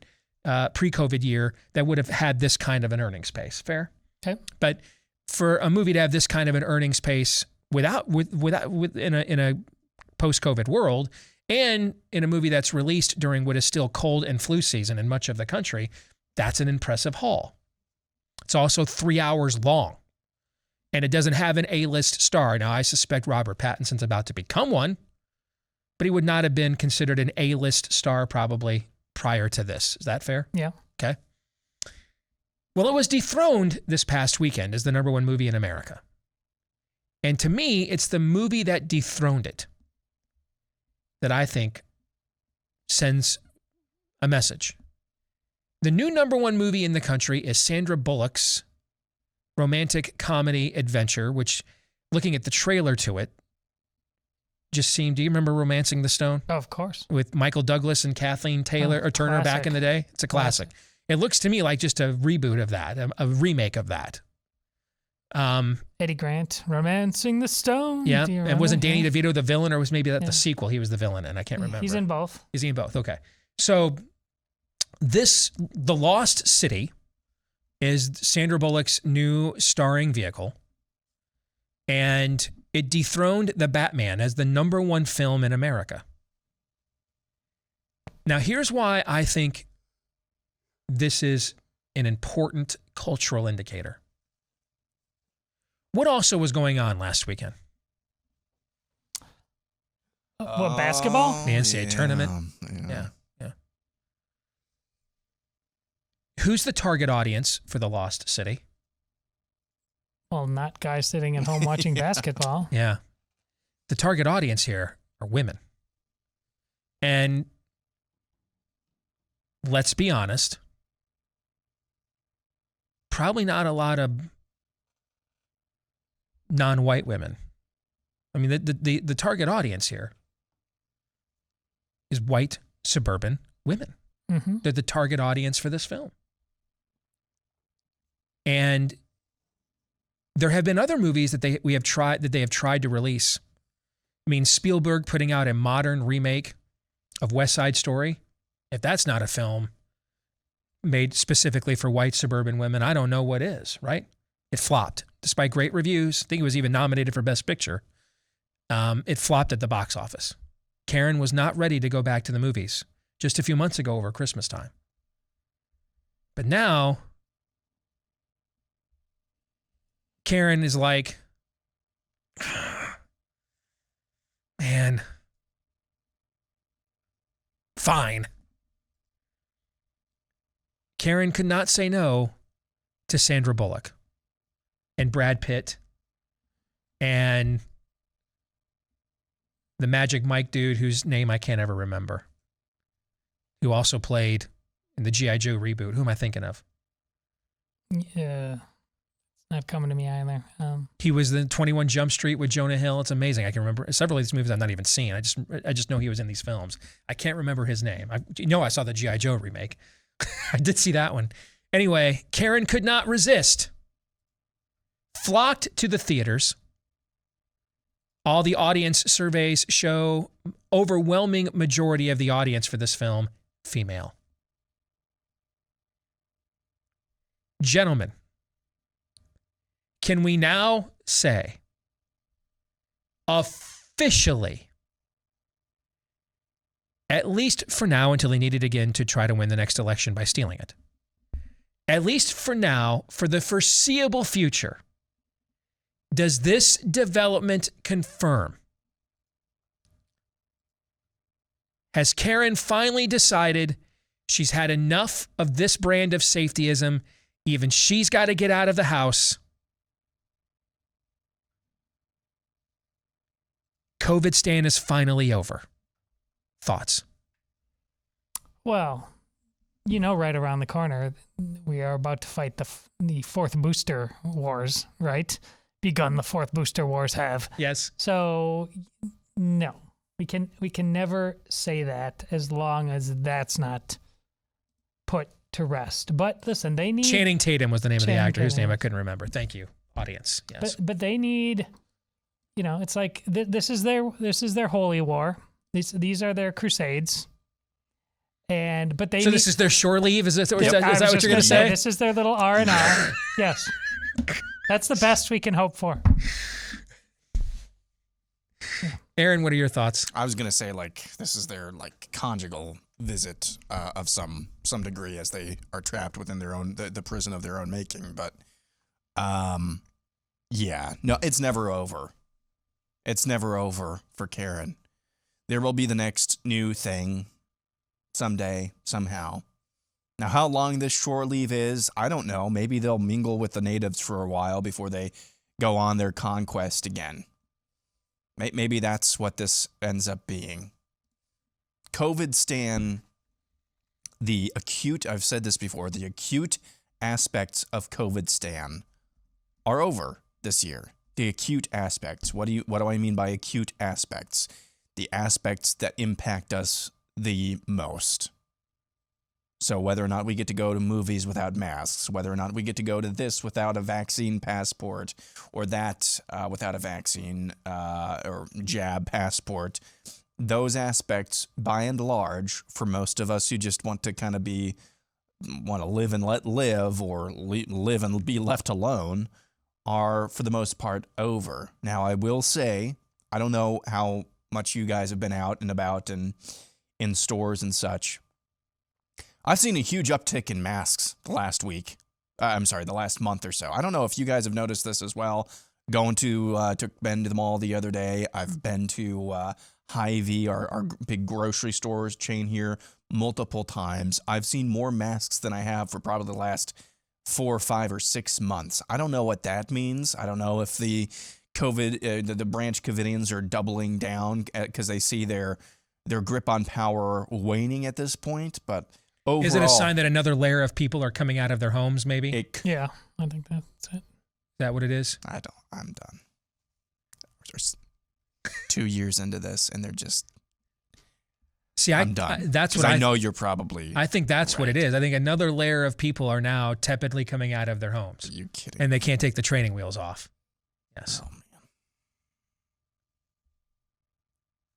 [SPEAKER 1] year that would have had this kind of an earnings pace. Fair?
[SPEAKER 3] Okay.
[SPEAKER 1] But for a movie to have this kind of an earnings pace in a post-COVID world, and in a movie that's released during what is still cold and flu season in much of the country, that's an impressive haul. It's also 3 hours long, and it doesn't have an A-list star. Now, I suspect Robert Pattinson's about to become one, but he would not have been considered an A-list star probably prior to this. Is that fair?
[SPEAKER 3] Yeah.
[SPEAKER 1] Okay. Well, it was dethroned this past weekend as the number one movie in America. And to me, it's the movie that dethroned it that I think sends a message. The new number one movie in the country is Sandra Bullock's romantic comedy adventure, which, looking at the trailer to it, just seemed, do you remember Romancing the Stone?
[SPEAKER 3] Oh, of course.
[SPEAKER 1] With Michael Douglas and Kathleen Turner
[SPEAKER 3] classic.
[SPEAKER 1] Back in the day? It's a classic. It looks to me like just a reboot of that, a remake of that.
[SPEAKER 3] Eddie Grant, Romancing the Stone.
[SPEAKER 1] Yeah, and wasn't Danny DeVito the villain, or was maybe that the sequel he was the villain in? I can't remember.
[SPEAKER 3] He's in both.
[SPEAKER 1] Is he in both? Okay. So The Lost City is Sandra Bullock's new starring vehicle, and it dethroned The Batman as the #1 film in America. Now, here's why I think this is an important cultural indicator. What also was going on last weekend?
[SPEAKER 3] What, basketball?
[SPEAKER 1] The NCAA tournament. Yeah. Who's the target audience for The Lost City?
[SPEAKER 3] Well, not guys sitting at home watching basketball.
[SPEAKER 1] Yeah. The target audience here are women. And let's be honest, probably not a lot of non-white women. I mean, the target audience here is white suburban women.
[SPEAKER 3] Mm-hmm.
[SPEAKER 1] They're the target audience for this film. And there have been other movies that they have tried to release. I mean, Spielberg putting out a modern remake of West Side Story. If that's not a film made specifically for white suburban women, I don't know what is, right? It flopped. Despite great reviews, I think it was even nominated for Best Picture. It flopped at the box office. Karen was not ready to go back to the movies just a few months ago over Christmas time. But now, Karen is like, man, fine. Karen could not say no to Sandra Bullock and Brad Pitt and the Magic Mike dude whose name I can't ever remember, who also played in the G.I. Joe reboot. Who am I thinking of?
[SPEAKER 3] Yeah, it's not coming to me either.
[SPEAKER 1] He was in 21 Jump Street with Jonah Hill. It's amazing. I can remember several of these movies I've not even seen. I just know he was in these films. I can't remember his name. I saw the G.I. Joe remake. I did see that one. Anyway, Karen could not resist. Flocked to the theaters. All the audience surveys show overwhelming majority of the audience for this film, female. Gentlemen, can we now say officially, at least for now until he needed again to try to win the next election by stealing it, at least for now, for the foreseeable future, does this development confirm? Has Karen finally decided she's had enough of this brand of safetyism? Even she's got to get out of the house. COVID stand is finally over. Thoughts?
[SPEAKER 3] Well, right around the corner, we are about to fight the fourth booster wars, right? Begun the fourth booster wars have.
[SPEAKER 1] Yes.
[SPEAKER 3] So no, we can never say that as long as that's not put to rest. But listen, they need
[SPEAKER 1] Channing Tatum was the name of the actor whose
[SPEAKER 3] Tatum.
[SPEAKER 1] name I couldn't remember. Thank you, audience. Yes.
[SPEAKER 3] But they need, it's like this is their holy war. These are their crusades. But they.
[SPEAKER 1] So this is their shore leave. Is that what you're going to say?
[SPEAKER 3] This is their little R&R. Yes. That's the best we can hope for.
[SPEAKER 1] Aaron, what are your thoughts?
[SPEAKER 2] I was gonna say this is their conjugal visit of some degree as they are trapped within their own the prison of their own making. But yeah, no, it's never over. It's never over for Karen. There will be the next new thing someday, somehow. Now, how long this shore leave is, I don't know. Maybe they'll mingle with the natives for a while before they go on their conquest again. Maybe that's what this ends up being. COVID stan, I've said this before, the acute aspects of COVID stan are over this year. The acute aspects. What do I mean by acute aspects? The aspects that impact us the most. So whether or not we get to go to movies without masks, whether or not we get to go to this without a vaccine passport, or that without a vaccine or jab passport, those aspects, by and large, for most of us who just want to kind of be want to live and let live, or live and be left alone, are for the most part over. Now, I will say, I don't know how much you guys have been out and about and in stores and such. I've seen a huge uptick in masks the last week. The last month or so. I don't know if you guys have noticed this as well. Been to the mall the other day. I've been to Hy-Vee, our big grocery stores chain here, multiple times. I've seen more masks than I have for probably the last 4, 5, or 6 months. I don't know what that means. I don't know if the the branch Covidians are doubling down because they see their grip on power waning at this point. But overall,
[SPEAKER 1] is it a sign that another layer of people are coming out of their homes? Maybe.
[SPEAKER 3] Yeah, I think that's it.
[SPEAKER 1] Is that what it is?
[SPEAKER 2] I'm done. We're 2 years into this, and they're just.
[SPEAKER 1] See,
[SPEAKER 2] I'm done.
[SPEAKER 1] That's what
[SPEAKER 2] I know you're probably.
[SPEAKER 1] I think that's right. What it is. I think another layer of people are now tepidly coming out of their homes.
[SPEAKER 2] Are you kidding?
[SPEAKER 1] And they can't take the training wheels off. Yes.
[SPEAKER 2] Oh, man.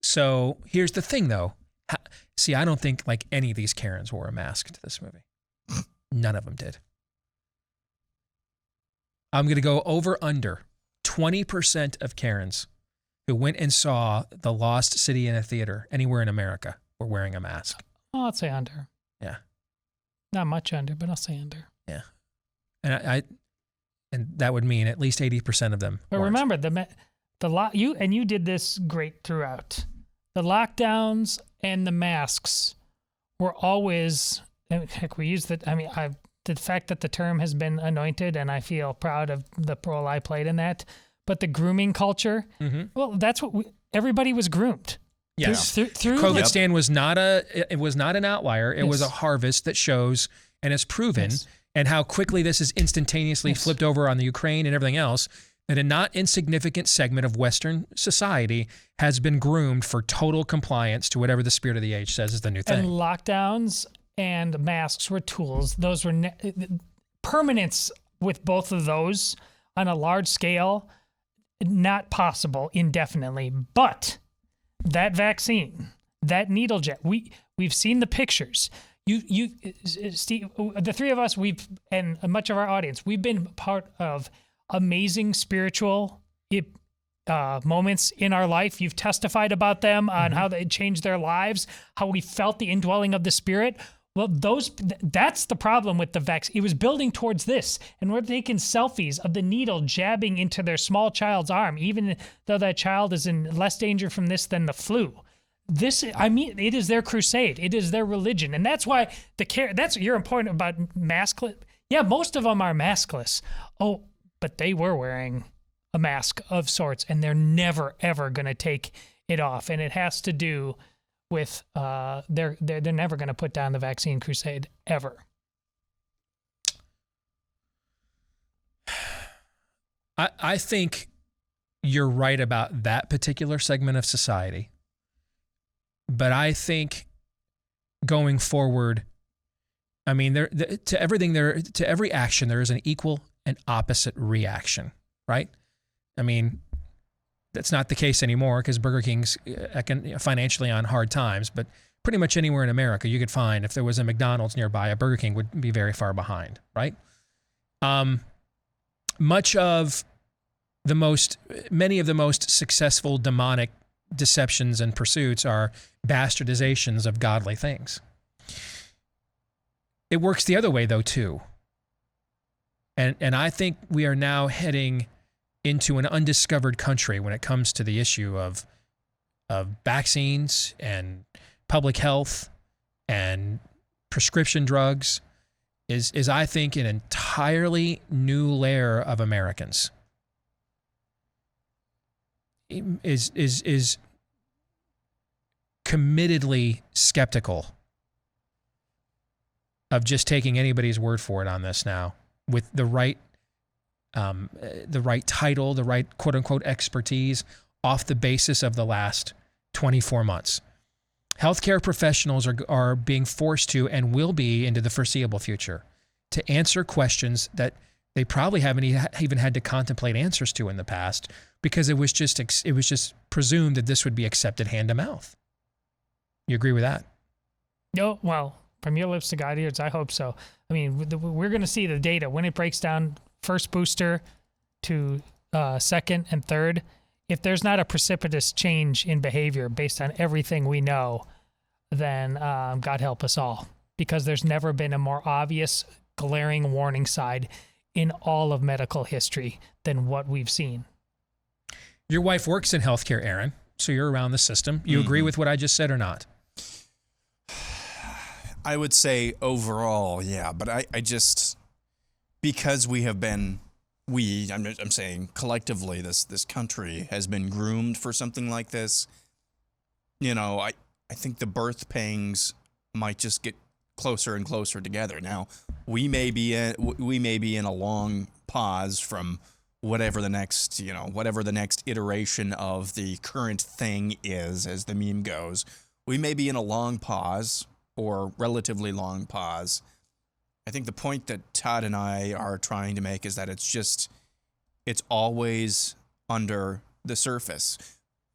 [SPEAKER 1] So here's the thing, though. See, I don't think like any of these Karens wore a mask to this movie. None of them did. I'm going to go over under 20% of Karens who went and saw The Lost City in a theater anywhere in America were wearing a mask.
[SPEAKER 3] Oh, I'd say under.
[SPEAKER 1] Yeah.
[SPEAKER 3] Not much under, but I'll say under.
[SPEAKER 1] Yeah. And and that would mean at least 80% of them.
[SPEAKER 3] But
[SPEAKER 1] weren't.
[SPEAKER 3] remember, you did this great throughout. The lockdowns and the masks were always, heck, we used it. I mean, the fact that the term has been anointed, and I feel proud of the role I played in that. But the grooming culture, well, that's what everybody was groomed.
[SPEAKER 1] Yes.
[SPEAKER 3] Through
[SPEAKER 1] COVID stand was not an outlier. It was a harvest that shows and has proven, and how quickly this is instantaneously flipped over on the Ukraine and everything else, that a not insignificant segment of Western society has been groomed for total compliance to whatever the spirit of the age says is the new thing.
[SPEAKER 3] And lockdowns and masks were tools. Those were permanence with both of those on a large scale, not possible indefinitely. But that vaccine, that needle jet, we've seen the pictures. You, Steve, the three of us, and much of our audience, we've been part of amazing spiritual moments in our life. You've testified about them on how they changed their lives, how we felt the indwelling of the Spirit. Well, that's the problem with the vaccine. It was building towards this, and we're taking selfies of the needle jabbing into their small child's arm, even though that child is in less danger from this than the flu. It is their crusade. It is their religion, and that's why that's your point about maskless. Yeah, most of them are maskless. Oh, but they were wearing a mask of sorts, and they're never ever going to take it off, and it has to do with they're never going to put down the vaccine crusade ever.
[SPEAKER 1] I think you're right about that particular segment of society, but I think going forward, I mean, to every action there is an equal and opposite reaction, right? I mean, that's not the case anymore because Burger King's financially on hard times, but pretty much anywhere in America you could find, if there was a McDonald's nearby, a Burger King would be very far behind, right? Many of the most successful demonic deceptions and pursuits are bastardizations of godly things. It works the other way though too. And I think we are now heading into an undiscovered country when it comes to the issue of vaccines and public health and prescription drugs is I think an entirely new layer of Americans is committedly skeptical of just taking anybody's word for it on this now with the right title, the right quote unquote expertise off the basis of the last 24 months. Healthcare professionals are being forced to and will be into the foreseeable future to answer questions that they probably haven't even had to contemplate answers to in the past because it was just presumed that this would be accepted hand to mouth. You agree with that?
[SPEAKER 3] No, well, From your lips to God's ears, I hope so. I mean, we're going to see the data when it breaks down first booster to second and third. If there's not a precipitous change in behavior based on everything we know, then God help us all, because there's never been a more obvious, glaring warning sign in all of medical history than what we've seen.
[SPEAKER 1] Your wife works in healthcare, Aaron, so you're around the system. You agree with what I just said or not?
[SPEAKER 2] I would say overall, yeah, but I just, because we have been, I'm saying collectively, this country has been groomed for something like this. You know, I think the birth pangs might just get closer and closer together. Now, we may be in a long pause from whatever the next iteration of the current thing is, as the meme goes. We may be in a long pause, or relatively long pause. I think the point that Todd and I are trying to make is that it's always under the surface.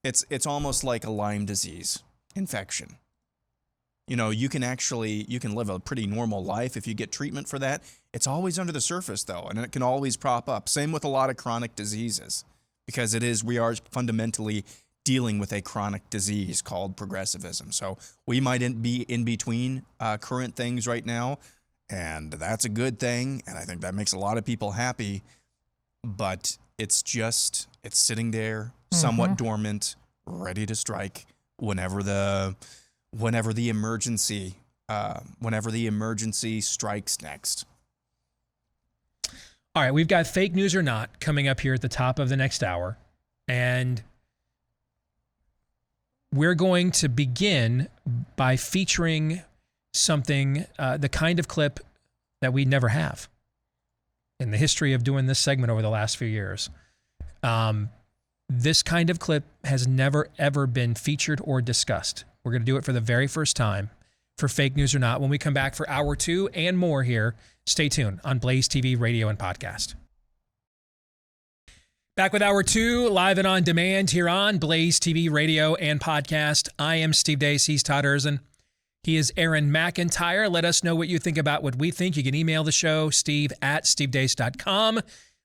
[SPEAKER 2] It's almost like a Lyme disease infection. You know, you can live a pretty normal life if you get treatment for that. It's always under the surface though, and it can always prop up. Same with a lot of chronic diseases, because we are fundamentally dealing with a chronic disease called progressivism. So we might be in between current things right now, and that's a good thing, and I think that makes a lot of people happy, but it's sitting there, somewhat dormant, ready to strike whenever the emergency strikes next.
[SPEAKER 1] All right, we've got fake news or not coming up here at the top of the next hour, and we're going to begin by featuring something, the kind of clip that we never have in the history of doing this segment over the last few years. This kind of clip has never, ever been featured or discussed. We're going to do it for the very first time for Fake News or Not when we come back for Hour 2 and more here. Stay tuned on Blaze TV, radio, and podcast. Back with Hour 2, live and on demand here on Blaze TV, radio, and podcast. I am Steve Deace. He's Todd Erzin. He is Aaron McIntyre. Let us know what you think about what we think. You can email the show, steve@stevedeace.com.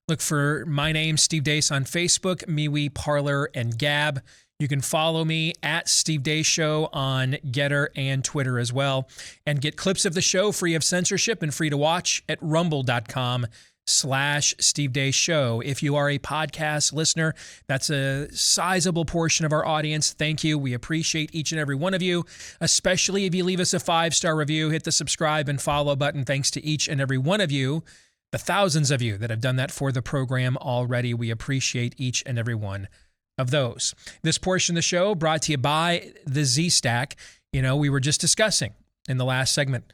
[SPEAKER 1] Look for my name, Steve Deace, on Facebook, MeWe, Parler, and Gab. You can follow me at Steve Deace Show on Getter and Twitter as well. And get clips of the show free of censorship and free to watch at rumble.com/Steve Deace Show. If you are a podcast listener, that's a sizable portion of our audience. Thank you. We appreciate each and every one of you, especially if you leave us a 5-star review. Hit the subscribe and follow button. Thanks to each and every one of you, the thousands of you that have done that for the program already. We appreciate each and every one of those. This portion of the show brought to you by the Z-Stack. You know, we were just discussing in the last segment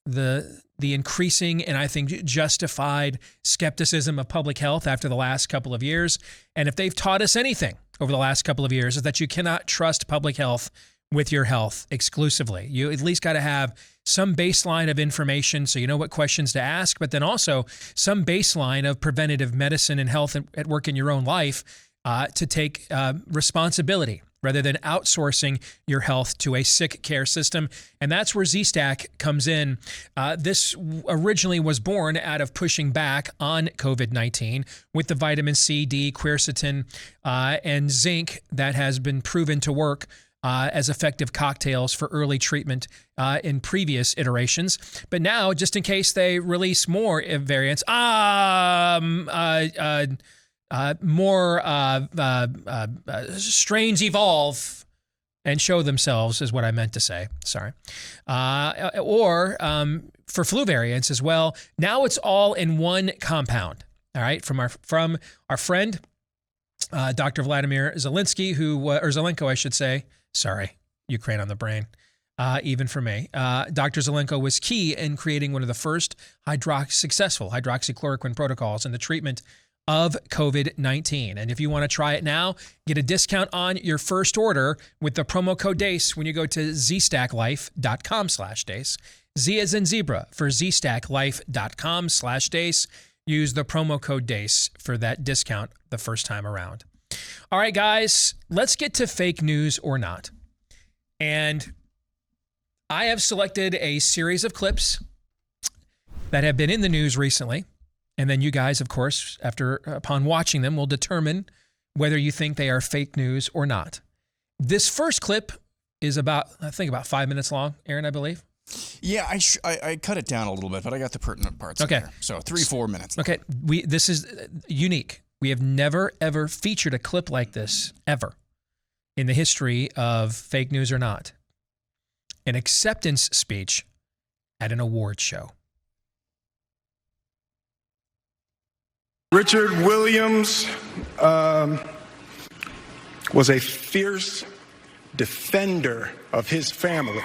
[SPEAKER 1] the increasing and I think justified skepticism of public health after the last couple of years. And if they've taught us anything over the last couple of years, is that you cannot trust public health with your health exclusively. You at least got to have some baseline of information so you know what questions to ask, but then also some baseline of preventative medicine and health at work in your own life to take responsibility rather than outsourcing your health to a sick care system. And that's where Z-Stack comes in. This originally was born out of pushing back on COVID-19 with the vitamin C, D, quercetin, and zinc that has been proven to work as effective cocktails for early treatment in previous iterations. But now, just in case they release more variants, more strains evolve and show themselves is what I meant to say. Sorry. Or for flu variants as well. Now it's all in one compound. All right. From our friend, Dr. Vladimir Zelensky, or Zelenko, I should say. Sorry. Ukraine on the brain. Even for me. Dr. Zelenko was key in creating one of the first successful hydroxychloroquine protocols in the treatment of COVID-19. And if you want to try it now, get a discount on your first order with the promo code DACE when you go to zstacklife.com/DACE. Z as in zebra for zstacklife.com/DACE. Use the promo code DACE for that discount the first time around. All right, guys, let's get to fake news or not. And I have selected a series of clips that have been in the news recently. And then you guys, of course, upon watching them, will determine whether you think they are fake news or not. This first clip is about 5 minutes long, Aaron, I believe.
[SPEAKER 2] Yeah, I cut it down a little bit, but I got the pertinent parts in there. So 3-4 minutes.
[SPEAKER 1] Okay, this is unique. We have never, ever featured a clip like this, ever, in the history of Fake News or Not. An acceptance speech at an award show.
[SPEAKER 9] Richard Williams was a fierce defender of his family.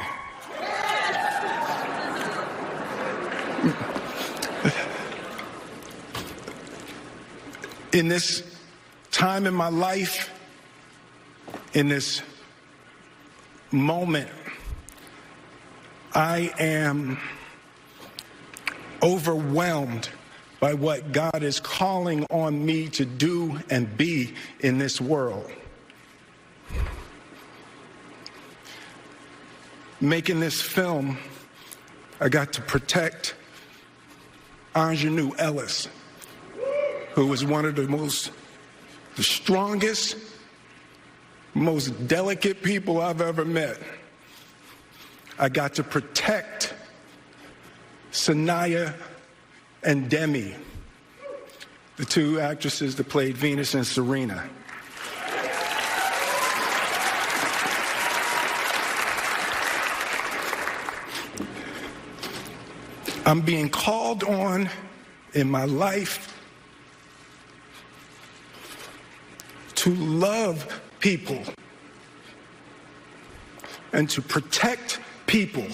[SPEAKER 9] In this time in my life, in this moment, I am overwhelmed by what God is calling on me to do and be in this world. Making this film, I got to protect Ingenue Ellis, who was one of the strongest, most delicate people I've ever met. I got to protect Sanaya and Demi, the two actresses that played Venus and Serena. I'm being called on in my life to love people and to protect people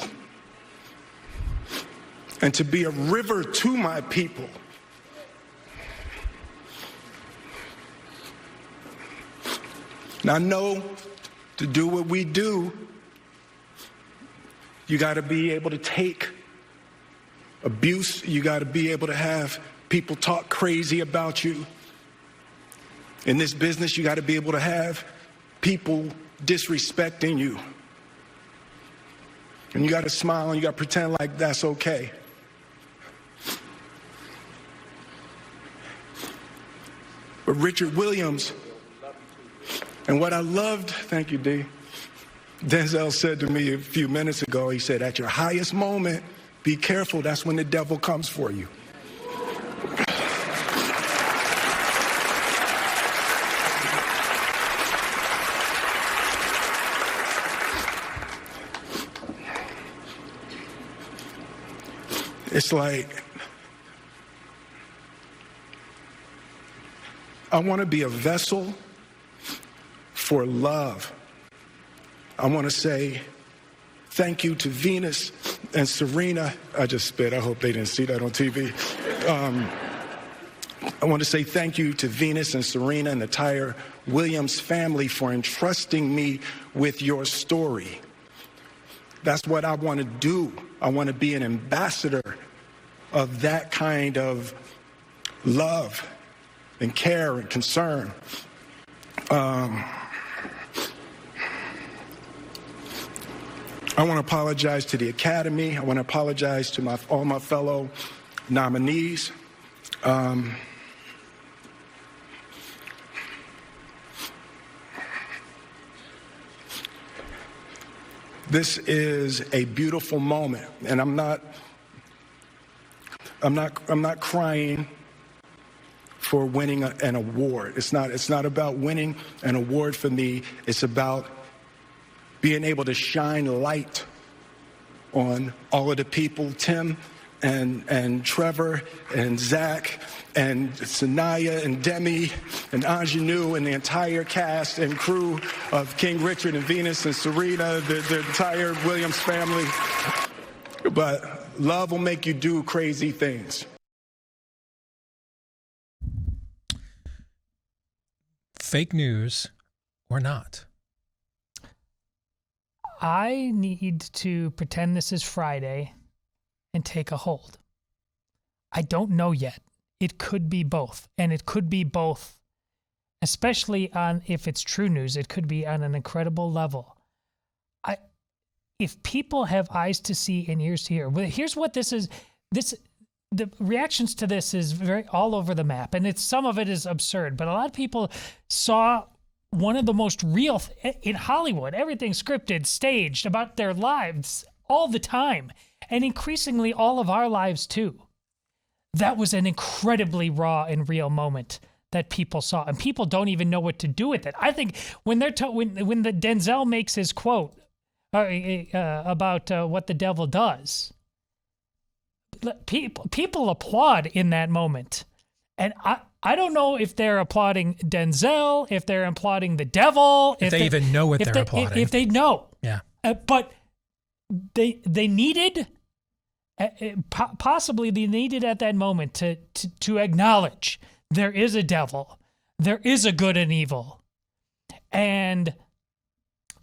[SPEAKER 9] and to be a river to my people. Now, I know to do what we do, you got to be able to take abuse. You got to be able to have people talk crazy about you. In this business, you got to be able to have people disrespecting you. And you got to smile and you got to pretend like that's okay. But Richard Williams, and what I loved, thank you, D. Denzel said to me a few minutes ago, he said, at your highest moment, be careful, that's when the devil comes for you. It's like, I want to be a vessel for love. I want to say thank you to Venus and Serena. I just spit. I hope they didn't see that on TV. I want to say thank you to Venus and Serena and the entire Williams family for entrusting me with your story. That's what I want to do. I want to be an ambassador of that kind of love and care and concern. I want to apologize to the Academy. I want to apologize to all my fellow nominees. This is a beautiful moment, and I'm not crying for winning an award. It's not about winning an award for me. It's about being able to shine light on all of the people, Tim and Trevor and Zach and Sanaya and Demi and Ingenue and the entire cast and crew of King Richard and Venus and Serena, the entire Williams family. But love will make you do crazy things.
[SPEAKER 1] Fake news or not?
[SPEAKER 3] I need to pretend this is Friday and take a hold. I don't know yet. It could be both. And it could be both, especially on, if it's true news, it could be on an incredible level. if people have eyes to see and ears to hear, here's what this is. The reactions to this is very all over the map, and some of it is absurd, but a lot of people saw one of the most real in Hollywood, everything scripted, staged about their lives all the time, and increasingly all of our lives too. That was an incredibly raw and real moment that people saw, and people don't even know what to do with it. I think when they're when the Denzel makes his quote about what the devil does, people applaud in that moment. And I don't know if they're applauding Denzel, if they're applauding the devil.
[SPEAKER 1] If they even know what they're applauding.
[SPEAKER 3] If they know.
[SPEAKER 1] Yeah.
[SPEAKER 3] But they needed, possibly they needed at that moment to acknowledge there is a devil. There is a good and evil. And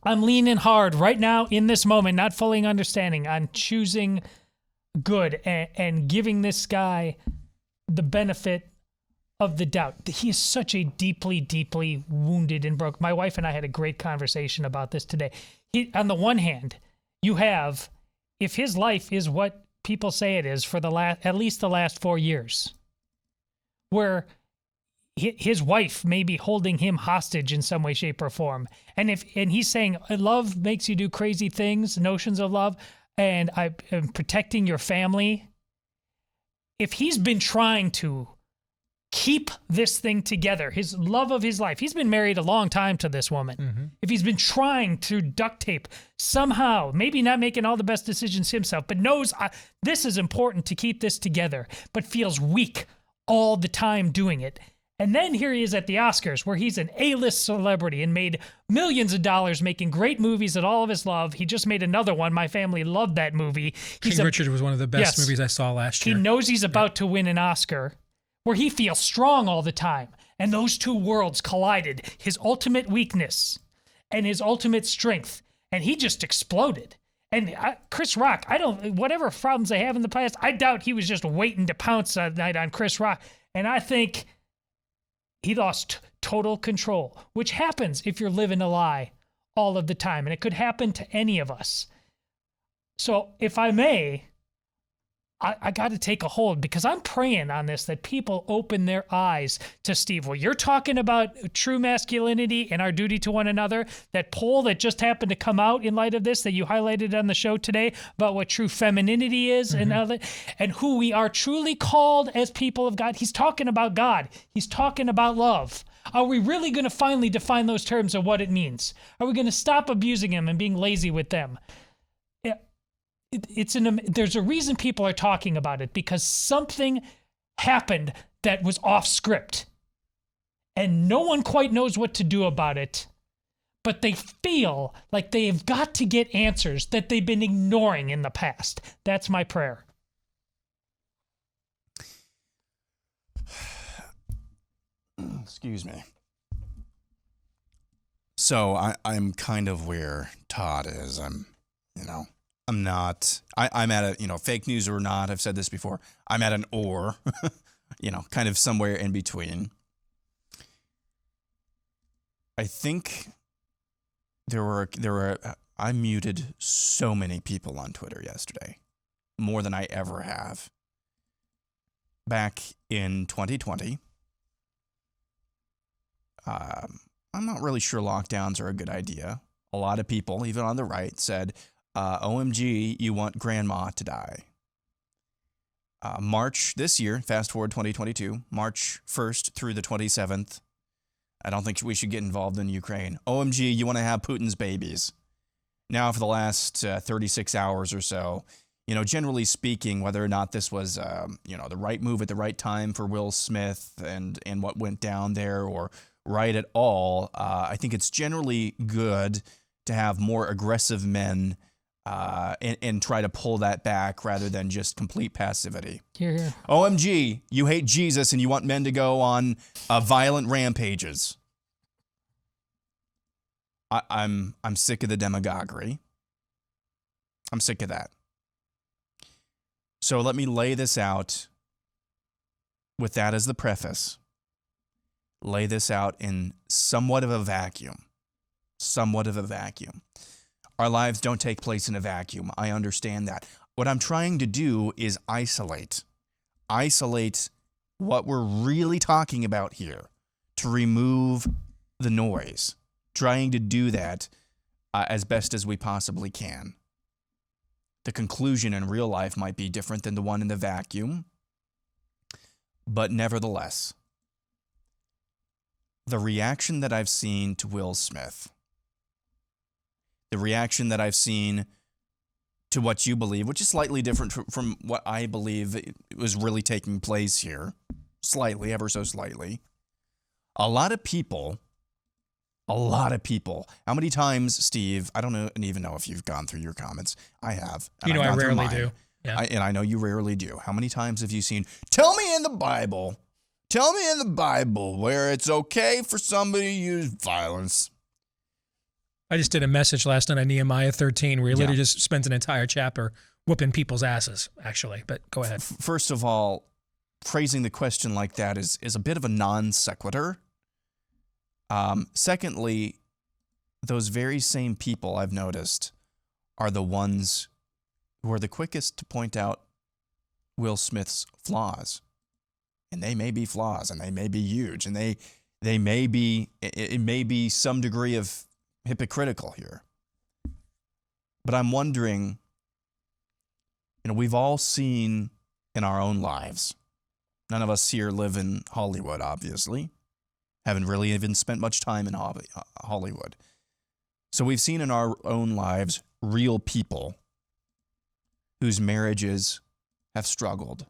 [SPEAKER 3] I'm leaning hard right now in this moment, not fully understanding, on choosing good and giving this guy the benefit of the doubt. He is such a deeply, deeply wounded and broke. My wife and I had a great conversation about this today. On the one hand, you have, if his life is what people say it is for at least the last 4 years, where his wife may be holding him hostage in some way, shape, or form, and he's saying love makes you do crazy things, notions of love, and I am protecting your family. If he's been trying to keep this thing together, his love of his life, he's been married a long time to this woman. Mm-hmm. If he's been trying to duct tape somehow, maybe not making all the best decisions himself, but knows this is important to keep this together, but feels weak all the time doing it. And then here he is at the Oscars, where he's an A-list celebrity and made millions of dollars making great movies that all of us love. He just made another one. My family loved that movie.
[SPEAKER 1] King Richard was one of the best movies I saw last year.
[SPEAKER 3] He knows he's about to win an Oscar, where he feels strong all the time. And those two worlds collided, his ultimate weakness and his ultimate strength. And he just exploded. And Chris Rock, whatever problems they have in the past, I doubt he was just waiting to pounce that night on Chris Rock. And I think he lost total control, which happens if you're living a lie all of the time. And it could happen to any of us. So if I may, I got to take a hold, because I'm praying on this that people open their eyes to Steve. Well, you're talking about true masculinity and our duty to one another. That poll that just happened to come out in light of this that you highlighted on the show today about what true femininity is, mm-hmm. and who we are truly called as people of God. He's talking about God. He's talking about love. Are we really going to finally define those terms of what it means? Are we going to stop abusing them and being lazy with them? There's a reason people are talking about it, because something happened that was off script and no one quite knows what to do about it, but they feel like they've got to get answers that they've been ignoring in the past. That's my prayer.
[SPEAKER 2] Excuse me. So I'm kind of where Todd is. I'm not, I'm at a, fake news or not, I've said this before, I'm at an or, kind of somewhere in between. I think I muted so many people on Twitter yesterday, more than I ever have. Back in 2020, I'm not really sure lockdowns are a good idea. A lot of people, even on the right, said, OMG, you want grandma to die. March this year, fast forward 2022, March 1st through the 27th. I don't think we should get involved in Ukraine. OMG, you want to have Putin's babies. Now, for the last 36 hours or so, generally speaking, whether or not this was, the right move at the right time for Will Smith and what went down there, or right at all, I think it's generally good to have more aggressive men and try to pull that back rather than just complete passivity.
[SPEAKER 3] Here.
[SPEAKER 2] OMG, you hate Jesus and you want men to go on violent rampages. I'm sick of the demagoguery. I'm sick of that. So let me lay this out with that as the preface. Lay this out in somewhat of a vacuum. Our lives don't take place in a vacuum. I understand that. What I'm trying to do is isolate what we're really talking about here, to remove the noise, trying to do that as best as we possibly can. The conclusion in real life might be different than the one in the vacuum, but nevertheless, the reaction that I've seen to Will Smith, the reaction that I've seen to what you believe, which is slightly different from what I believe was really taking place here, slightly, ever so slightly. A lot of people. How many times, Steve, I don't even know if you've gone through your comments. I have.
[SPEAKER 1] I rarely do. Yeah.
[SPEAKER 2] And I know you rarely do. How many times have you seen, tell me in the Bible where it's okay for somebody to use violence?
[SPEAKER 1] I just did a message last night on Nehemiah 13 where he literally just spends an entire chapter whooping people's asses, actually. But go ahead.
[SPEAKER 2] First of all, phrasing the question like that is a bit of a non sequitur. Secondly, those very same people I've noticed are the ones who are the quickest to point out Will Smith's flaws. And they may be flaws, and they may be huge, and they may be, it may be some degree of hypocritical here. But I'm wondering, we've all seen in our own lives, none of us here live in Hollywood, obviously. Haven't really even spent much time in Hollywood. So we've seen in our own lives real people whose marriages have struggled.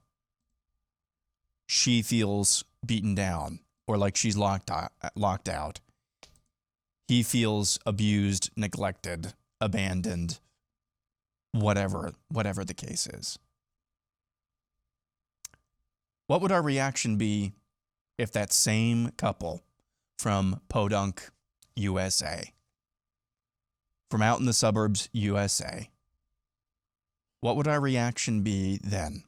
[SPEAKER 2] She feels beaten down or like she's locked out. He feels abused, neglected, abandoned, whatever the case is. What would our reaction be if that same couple from Podunk, USA, from out in the suburbs, USA, what would our reaction be then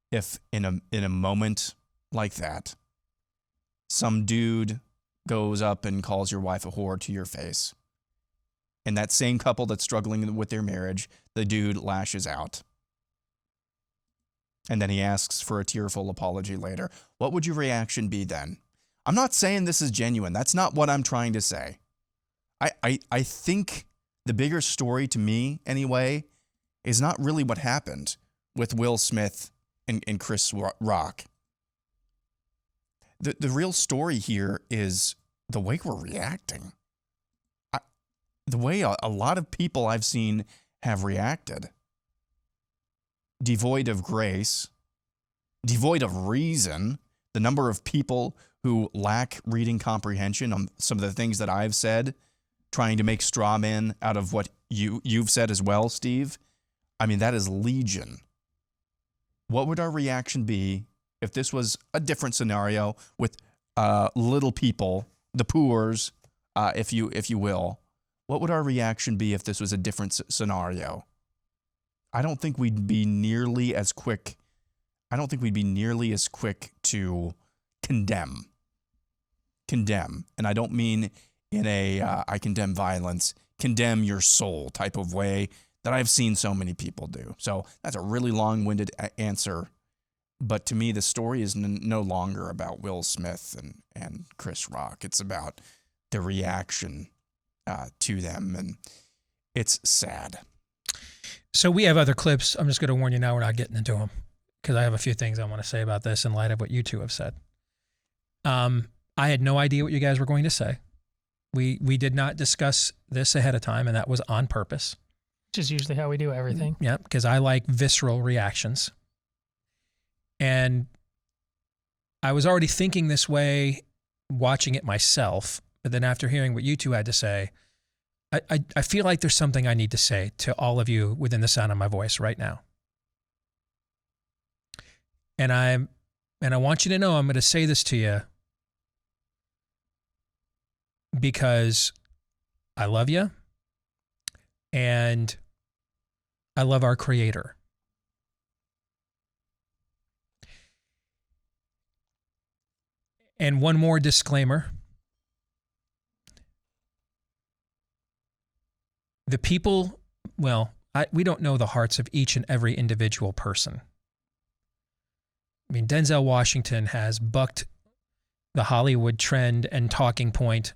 [SPEAKER 2] if in a moment like that, some dude goes up and calls your wife a whore to your face, and that same couple that's struggling with their marriage, the dude lashes out, and then he asks for a tearful apology later? What would your reaction be then? I'm not saying this is genuine. That's not what I'm trying to say. I think the bigger story to me, anyway, is not really what happened with Will Smith and Chris Rock. The real story here is the way we're reacting. The way a lot of people I've seen have reacted. Devoid of grace, devoid of reason. The number of people who lack reading comprehension on some of the things that I've said, trying to make straw men out of what you've said as well, Steve. I mean, that is legion. What would our reaction be if this was a different scenario with little people, the poors, if you will? What would our reaction be if this was a different scenario? I don't think we'd be nearly as quick. To condemn. And I don't mean in a I condemn violence, condemn your soul type of way that I've seen so many people do. So that's a really long-winded answer. But to me, the story is no longer about Will Smith and Chris Rock. It's about the reaction to them. And it's sad.
[SPEAKER 1] So we have other clips. I'm just going to warn you now, we're not getting into them because I have a few things I want to say about this in light of what you two have said. I had no idea what you guys were going to say. We did not discuss this ahead of time, and that was on purpose.
[SPEAKER 3] Which is usually how we do everything.
[SPEAKER 1] Yeah, because I like visceral reactions. And I was already thinking this way, watching it myself, but then after hearing what you two had to say, I feel like there's something I need to say to all of you within the sound of my voice right now. And I want you to know I'm going to say this to you because I love you and I love our Creator. And one more disclaimer. The people, well, we don't know the hearts of each and every individual person. I mean, Denzel Washington has bucked the Hollywood trend and talking point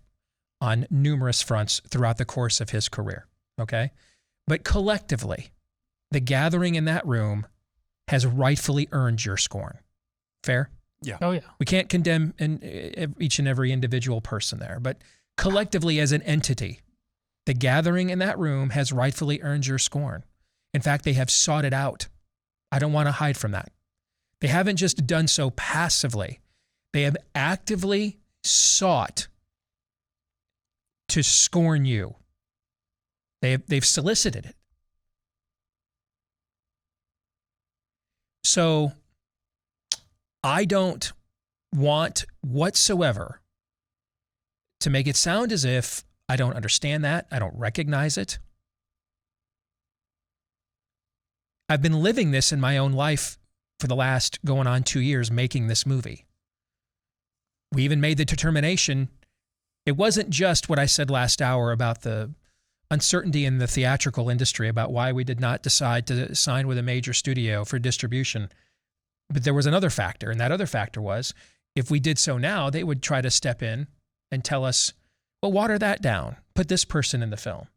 [SPEAKER 1] on numerous fronts throughout the course of his career, okay? But collectively, the gathering in that room has rightfully earned your scorn. Fair?
[SPEAKER 2] Yeah.
[SPEAKER 3] Oh, yeah.
[SPEAKER 1] We can't condemn each and every individual person there, but collectively as an entity, the gathering in that room has rightfully earned your scorn. In fact, they have sought it out. I don't want to hide from that. They haven't just done so passively. They have actively sought to scorn you. They've solicited it. So I don't want whatsoever to make it sound as if I don't understand that, I don't recognize it. I've been living this in my own life for the last going on 2 years making this movie. We even made the determination. It wasn't just what I said last hour about the uncertainty in the theatrical industry about why we did not decide to sign with a major studio for distribution. But there was another factor, and that other factor was if we did so now, they would try to step in and tell us, well, water that down, put this person in the film.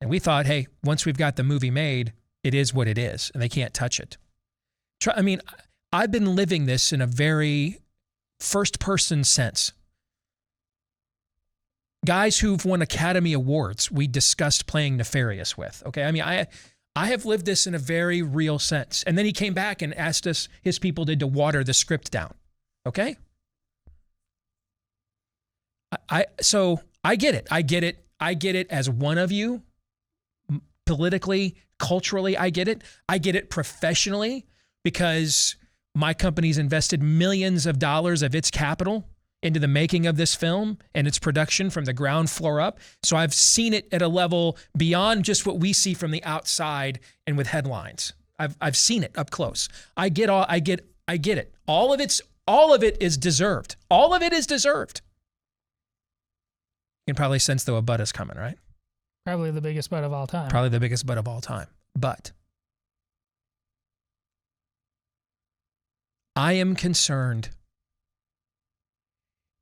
[SPEAKER 1] And we thought, hey, once we've got the movie made, it is what it is, and they can't touch it. I mean, I've been living this in a very first-person sense. Guys who've won Academy Awards, we discussed playing nefarious with, okay? I mean, I have lived this in a very real sense. And then he came back and asked us, his people did, to water the script down, okay? So I get it. I get it as one of you, politically, culturally, I get it. I get it professionally because my company's invested millions of dollars of its capital into the making of this film and its production from the ground floor up. So I've seen it at a level beyond just what we see from the outside and with headlines. I've seen it up close. I get it. All of it is deserved. All of it is deserved. You can probably sense though a butt is coming, right?
[SPEAKER 3] Probably the biggest butt of all time.
[SPEAKER 1] Probably the biggest butt of all time. But I am concerned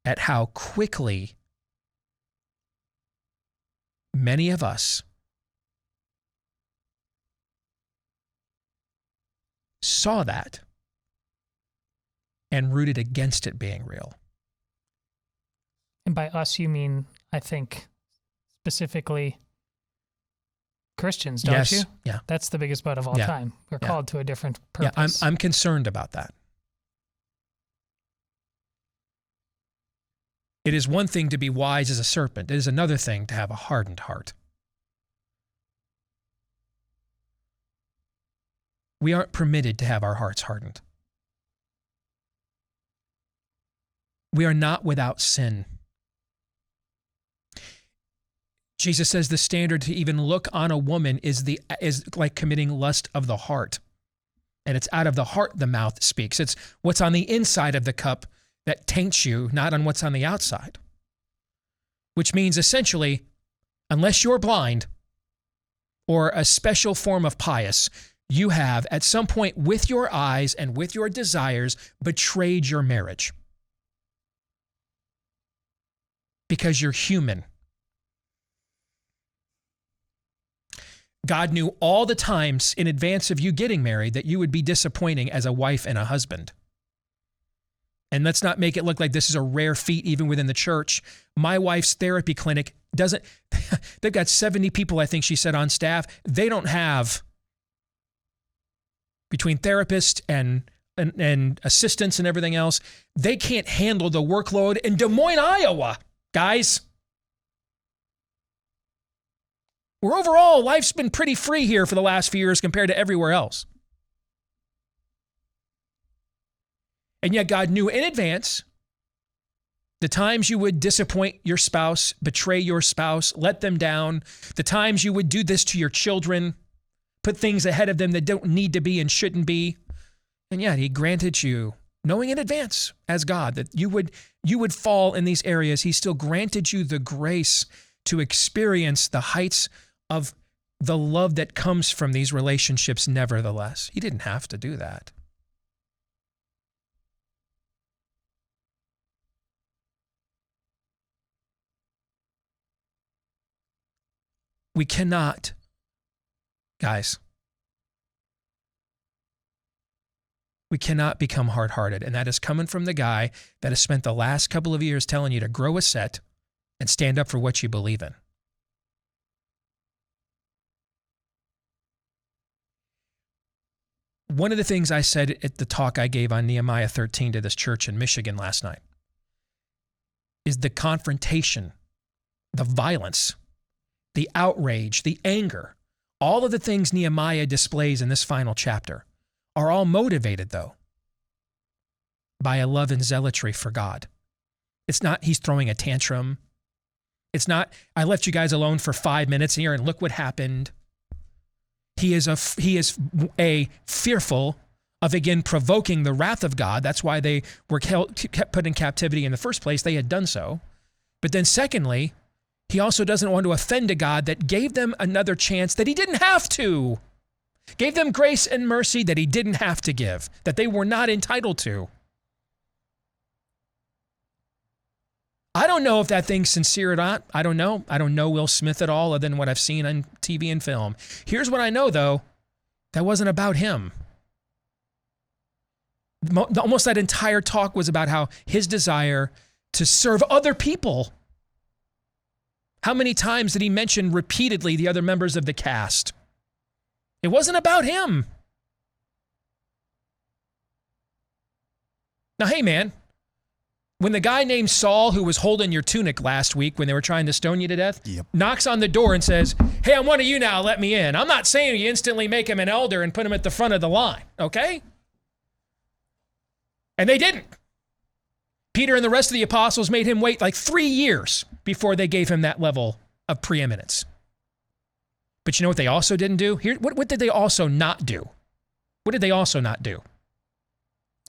[SPEAKER 1] at how quickly many of us saw that and rooted against it being real.
[SPEAKER 3] And by us, you mean, I think, specifically Christians, don't you?
[SPEAKER 1] Yeah.
[SPEAKER 3] That's the biggest butt of all time. We're called to a different purpose.
[SPEAKER 1] Yeah, I'm concerned about that. It is one thing to be wise as a serpent. It is another thing to have a hardened heart. We aren't permitted to have our hearts hardened. We are not without sin. Jesus says the standard to even look on a woman is like committing lust of the heart. And it's out of the heart the mouth speaks. It's what's on the inside of the cup that taints you, not on what's on the outside. Which means essentially, unless you're blind or a special form of pious, you have at some point with your eyes and with your desires betrayed your marriage. Because you're human. God knew all the times in advance of you getting married that you would be disappointing as a wife and a husband. And let's not make it look like this is a rare feat even within the church. My wife's therapy clinic doesn't, they've got 70 people, I think she said, on staff. They don't have, between therapists and assistants and everything else, they can't handle the workload in Des Moines, Iowa, guys. Where overall, life's been pretty free here for the last few years compared to everywhere else. And yet God knew in advance the times you would disappoint your spouse, betray your spouse, let them down, the times you would do this to your children, put things ahead of them that don't need to be and shouldn't be. And yet he granted you, knowing in advance as God that you would fall in these areas, he still granted you the grace to experience the heights of the love that comes from these relationships nevertheless. He didn't have to do that. We cannot, guys, we cannot become hard-hearted. And that is coming from the guy that has spent the last couple of years telling you to grow a set and stand up for what you believe in. One of the things I said at the talk I gave on Nehemiah 13 to this church in Michigan last night is the confrontation, the violence, the outrage, the anger, all of the things Nehemiah displays in this final chapter are all motivated, though, by a love and zealotry for God. It's not he's throwing a tantrum. It's not, I left you guys alone for 5 minutes here and look what happened. He is a fearful of, again, provoking the wrath of God. That's why they were kept put in captivity in the first place. They had done so. But then secondly, he also doesn't want to offend a God that gave them another chance that he didn't have to. Gave them grace and mercy that he didn't have to give, that they were not entitled to. I don't know if that thing's sincere or not. I don't know. I don't know Will Smith at all, other than what I've seen on TV and film. Here's what I know, though. That wasn't about him. Almost that entire talk was about how his desire to serve other people. How many times did he mention repeatedly the other members of the cast? It wasn't about him. Now, hey, man, when the guy named Saul, who was holding your tunic last week when they were trying to stone you to death, knocks on the door and says, hey, I'm one of you now, let me in. I'm not saying you instantly make him an elder and put him at the front of the line, okay? And they didn't. Peter and the rest of the apostles made him wait like 3 years before they gave him that level of preeminence. But you know what they also didn't do? Here, what did they also not do? What did they also not do?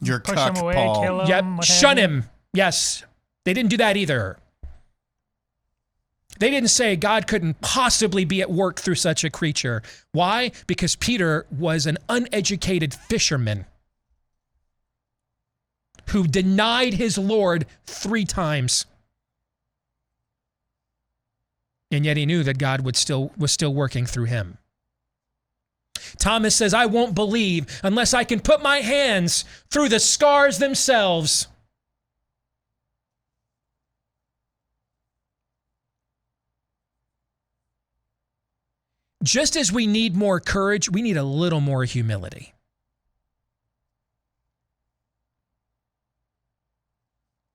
[SPEAKER 2] Your
[SPEAKER 3] push
[SPEAKER 2] cuck,
[SPEAKER 3] him away,
[SPEAKER 2] Paul.
[SPEAKER 3] kill him,
[SPEAKER 1] Yep, shun him. Yes, they didn't do that either. They didn't say God couldn't possibly be at work through such a creature. Why? Because Peter was an uneducated fisherman who denied his Lord 3 times. And yet he knew that God was still working through him. Thomas says, I won't believe unless I can put my hands through the scars themselves. Just as we need more courage, we need a little more humility.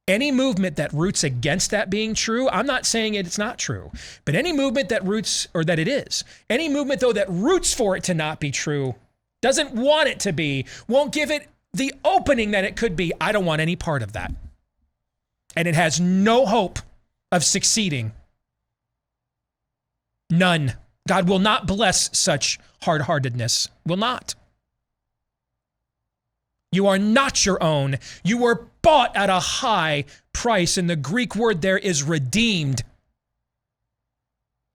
[SPEAKER 1] Any movement that roots against that being true, I'm not saying it's not true, but any movement that roots, or that it is, any movement though that roots for it to not be true, doesn't want it to be, won't give it the opening that it could be, I don't want any part of that. And it has no hope of succeeding. None. God will not bless such hard-heartedness. Will not. You are not your own. You were bought at a high price, and the Greek word there is redeemed,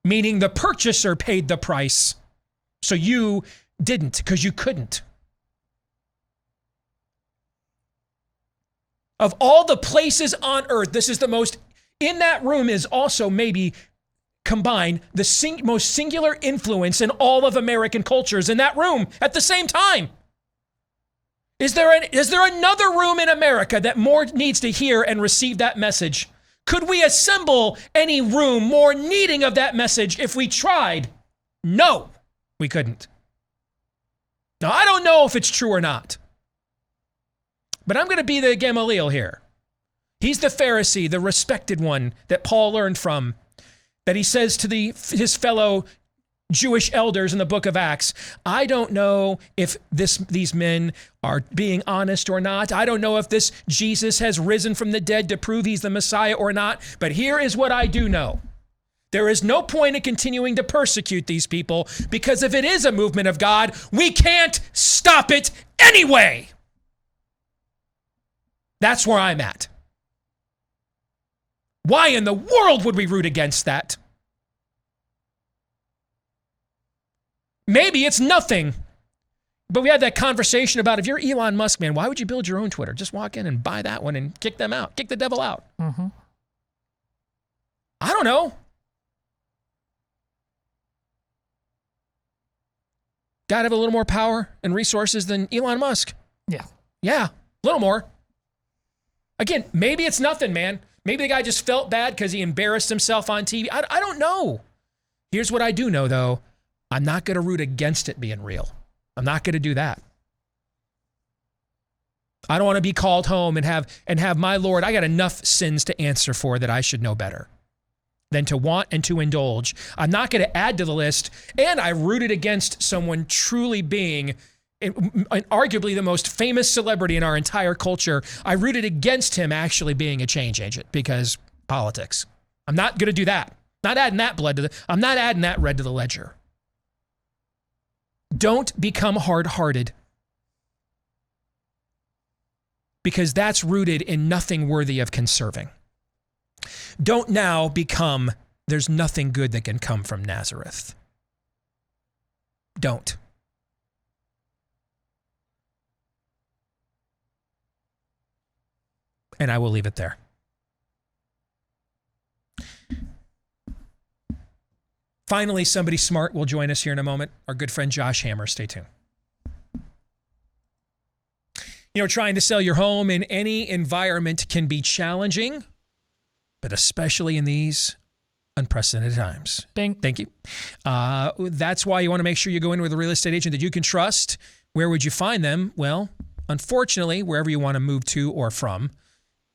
[SPEAKER 1] meaning the purchaser paid the price. So you didn't, because you couldn't. Of all the places on earth, this is the most, in that room is also maybe combined the most singular influence in all of American cultures in that room at the same time. Is there another room in America that more needs to hear and receive that message? Could we assemble any room more needing of that message if we tried? No, we couldn't. Now, I don't know if it's true or not, but I'm going to be the Gamaliel here. He's the Pharisee, the respected one that Paul learned from, that he says to his fellow Jewish elders in the book of Acts, I don't know if these men are being honest or not. I don't know if this Jesus has risen from the dead to prove he's the Messiah or not. But here is what I do know. There is no point in continuing to persecute these people, because if it is a movement of God, we can't stop it anyway. That's where I'm at. Why in the world would we root against that? Maybe it's nothing. But we had that conversation about if you're Elon Musk, man, why would you build your own Twitter? Just walk in and buy that one and kick them out. Kick the devil out.
[SPEAKER 3] Mm-hmm.
[SPEAKER 1] I don't know. Got to have a little more power and resources than Elon Musk.
[SPEAKER 3] Yeah.
[SPEAKER 1] Yeah, a little more. Again, maybe it's nothing, man. Maybe the guy just felt bad because he embarrassed himself on TV. I don't know. Here's what I do know, though. I'm not going to root against it being real. I'm not going to do that. I don't want to be called home and have my Lord, I got enough sins to answer for that I should know better than to want and to indulge. I'm not going to add to the list. And I rooted against someone truly being arguably the most famous celebrity in our entire culture. I rooted against him actually being a change agent because politics. I'm not going to do that. Not adding that I'm not adding that red to the ledger. Don't become hard-hearted because that's rooted in nothing worthy of conserving. Don't now become, there's nothing good that can come from Nazareth. Don't. And I will leave it there. Finally, somebody smart will join us here in a moment. Our good friend Josh Hammer. Stay tuned. You know, trying to sell your home in any environment can be challenging, but especially in these unprecedented times.
[SPEAKER 3] Bing.
[SPEAKER 1] Thank you. That's why you want to make sure you go in with a real estate agent that you can trust. Where would you find them? Well, unfortunately, wherever you want to move to or from.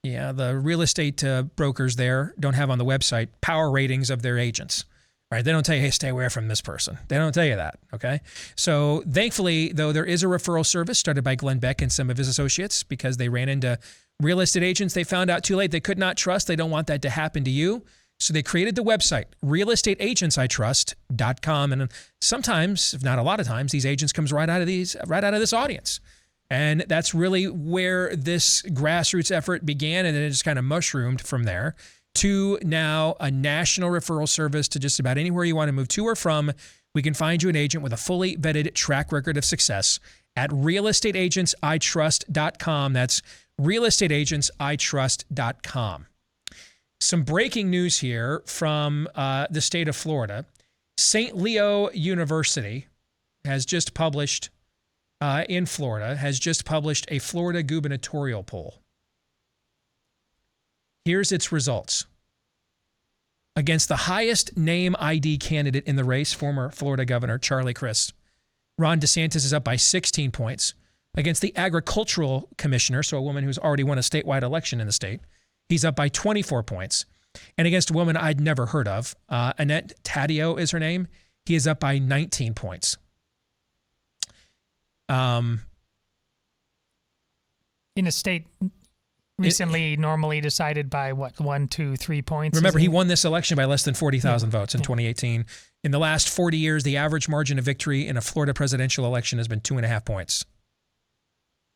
[SPEAKER 1] Yeah, the real estate brokers there don't have on the website power ratings of their agents. Right? They don't tell you, hey, stay away from this person. They don't tell you that, okay? So thankfully, though, there is a referral service started by Glenn Beck and some of his associates because they ran into real estate agents they found out too late they could not trust. They don't want that to happen to you. So they created the website, realestateagentsitrust.com. And sometimes, if not a lot of times, these agents comes right out of this audience. And that's really where this grassroots effort began, and then it just kind of mushroomed from there to now a national referral service to just about anywhere you want to move to or from. We can find you an agent with a fully vetted track record of success at realestateagentsitrust.com. That's realestateagentsitrust.com. Some breaking news here from the state of Florida. St. Leo University has just published, in Florida, has just published a Florida gubernatorial poll. Here's its results. Against the highest name ID candidate in the race, former Florida Governor Charlie Crist, Ron DeSantis is up by 16 points. Against the agricultural commissioner, so a woman who's already won a statewide election in the state, he's up by 24 points. And against a woman I'd never heard of, Annette Taddeo is her name, he is up by 19 points.
[SPEAKER 3] In a state recently normally decided by what, 1, 2, 3 points?
[SPEAKER 1] Remember, he won this election by less than 40,000 votes in 2018. In the last 40 years, the average margin of victory in a Florida presidential election has been 2.5 points.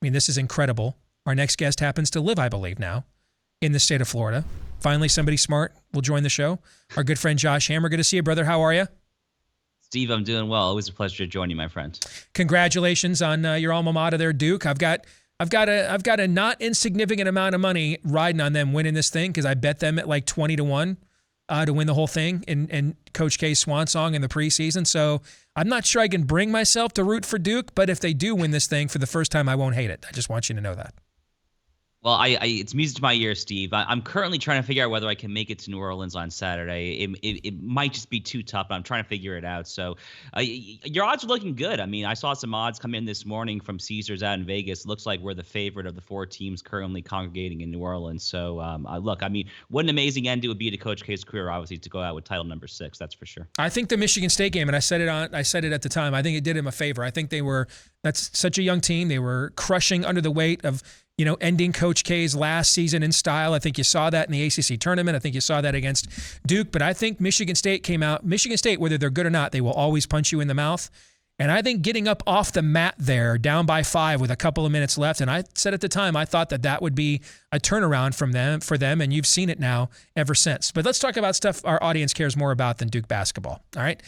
[SPEAKER 1] I mean, this is incredible. Our next guest happens to live, I believe, now in the state of Florida. Finally, somebody smart will join the show. Our good friend Josh Hammer. Good to see you, brother. How are you?
[SPEAKER 10] Steve, I'm doing well. Always a pleasure to join you, my friend.
[SPEAKER 1] Congratulations on your alma mater there, Duke. I've got a not insignificant amount of money riding on them winning this thing because I bet them at like 20-1 to win the whole thing in Coach K's swan song in the preseason. So I'm not sure I can bring myself to root for Duke, but if they do win this thing for the first time, I won't hate it. I just want you to know that.
[SPEAKER 10] Well, it's music to my ears, Steve. I'm currently trying to figure out whether I can make it to New Orleans on Saturday. It might just be too tough, but I'm trying to figure it out. So your odds are looking good. I mean, I saw some odds come in this morning from Caesars out in Vegas. Looks like we're the favorite of the 4 teams currently congregating in New Orleans. So look, I mean, what an amazing end it would be to Coach K's career, obviously, to go out with title number 6. That's for sure. I
[SPEAKER 1] think the Michigan State game, and I said it at the time, I think it did him a favor. I think that's such a young team. They were crushing under the weight of, ending Coach K's last season in style. I think you saw that in the ACC tournament. I think you saw that against Duke. But I think Michigan State came out. Michigan State, whether they're good or not, they will always punch you in the mouth. And I think getting up off the mat there, down by 5 with a couple of minutes left, and I said at the time I thought that would be a turnaround for them, and you've seen it now ever since. But let's talk about stuff our audience cares more about than Duke basketball, all right?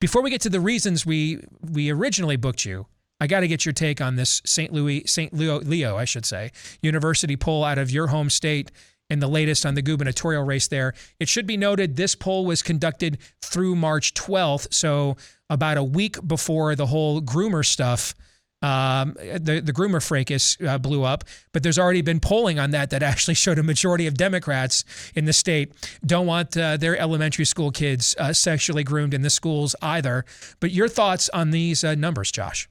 [SPEAKER 1] Before we get to the reasons we originally booked you, I got to get your take on this St. Leo, I should say, University poll out of your home state and the latest on the gubernatorial race there. It should be noted this poll was conducted through March 12th, so about a week before the whole groomer stuff, the groomer fracas blew up. But there's already been polling on that actually showed a majority of Democrats in the state don't want their elementary school kids sexually groomed in the schools either. But your thoughts on these numbers, Josh?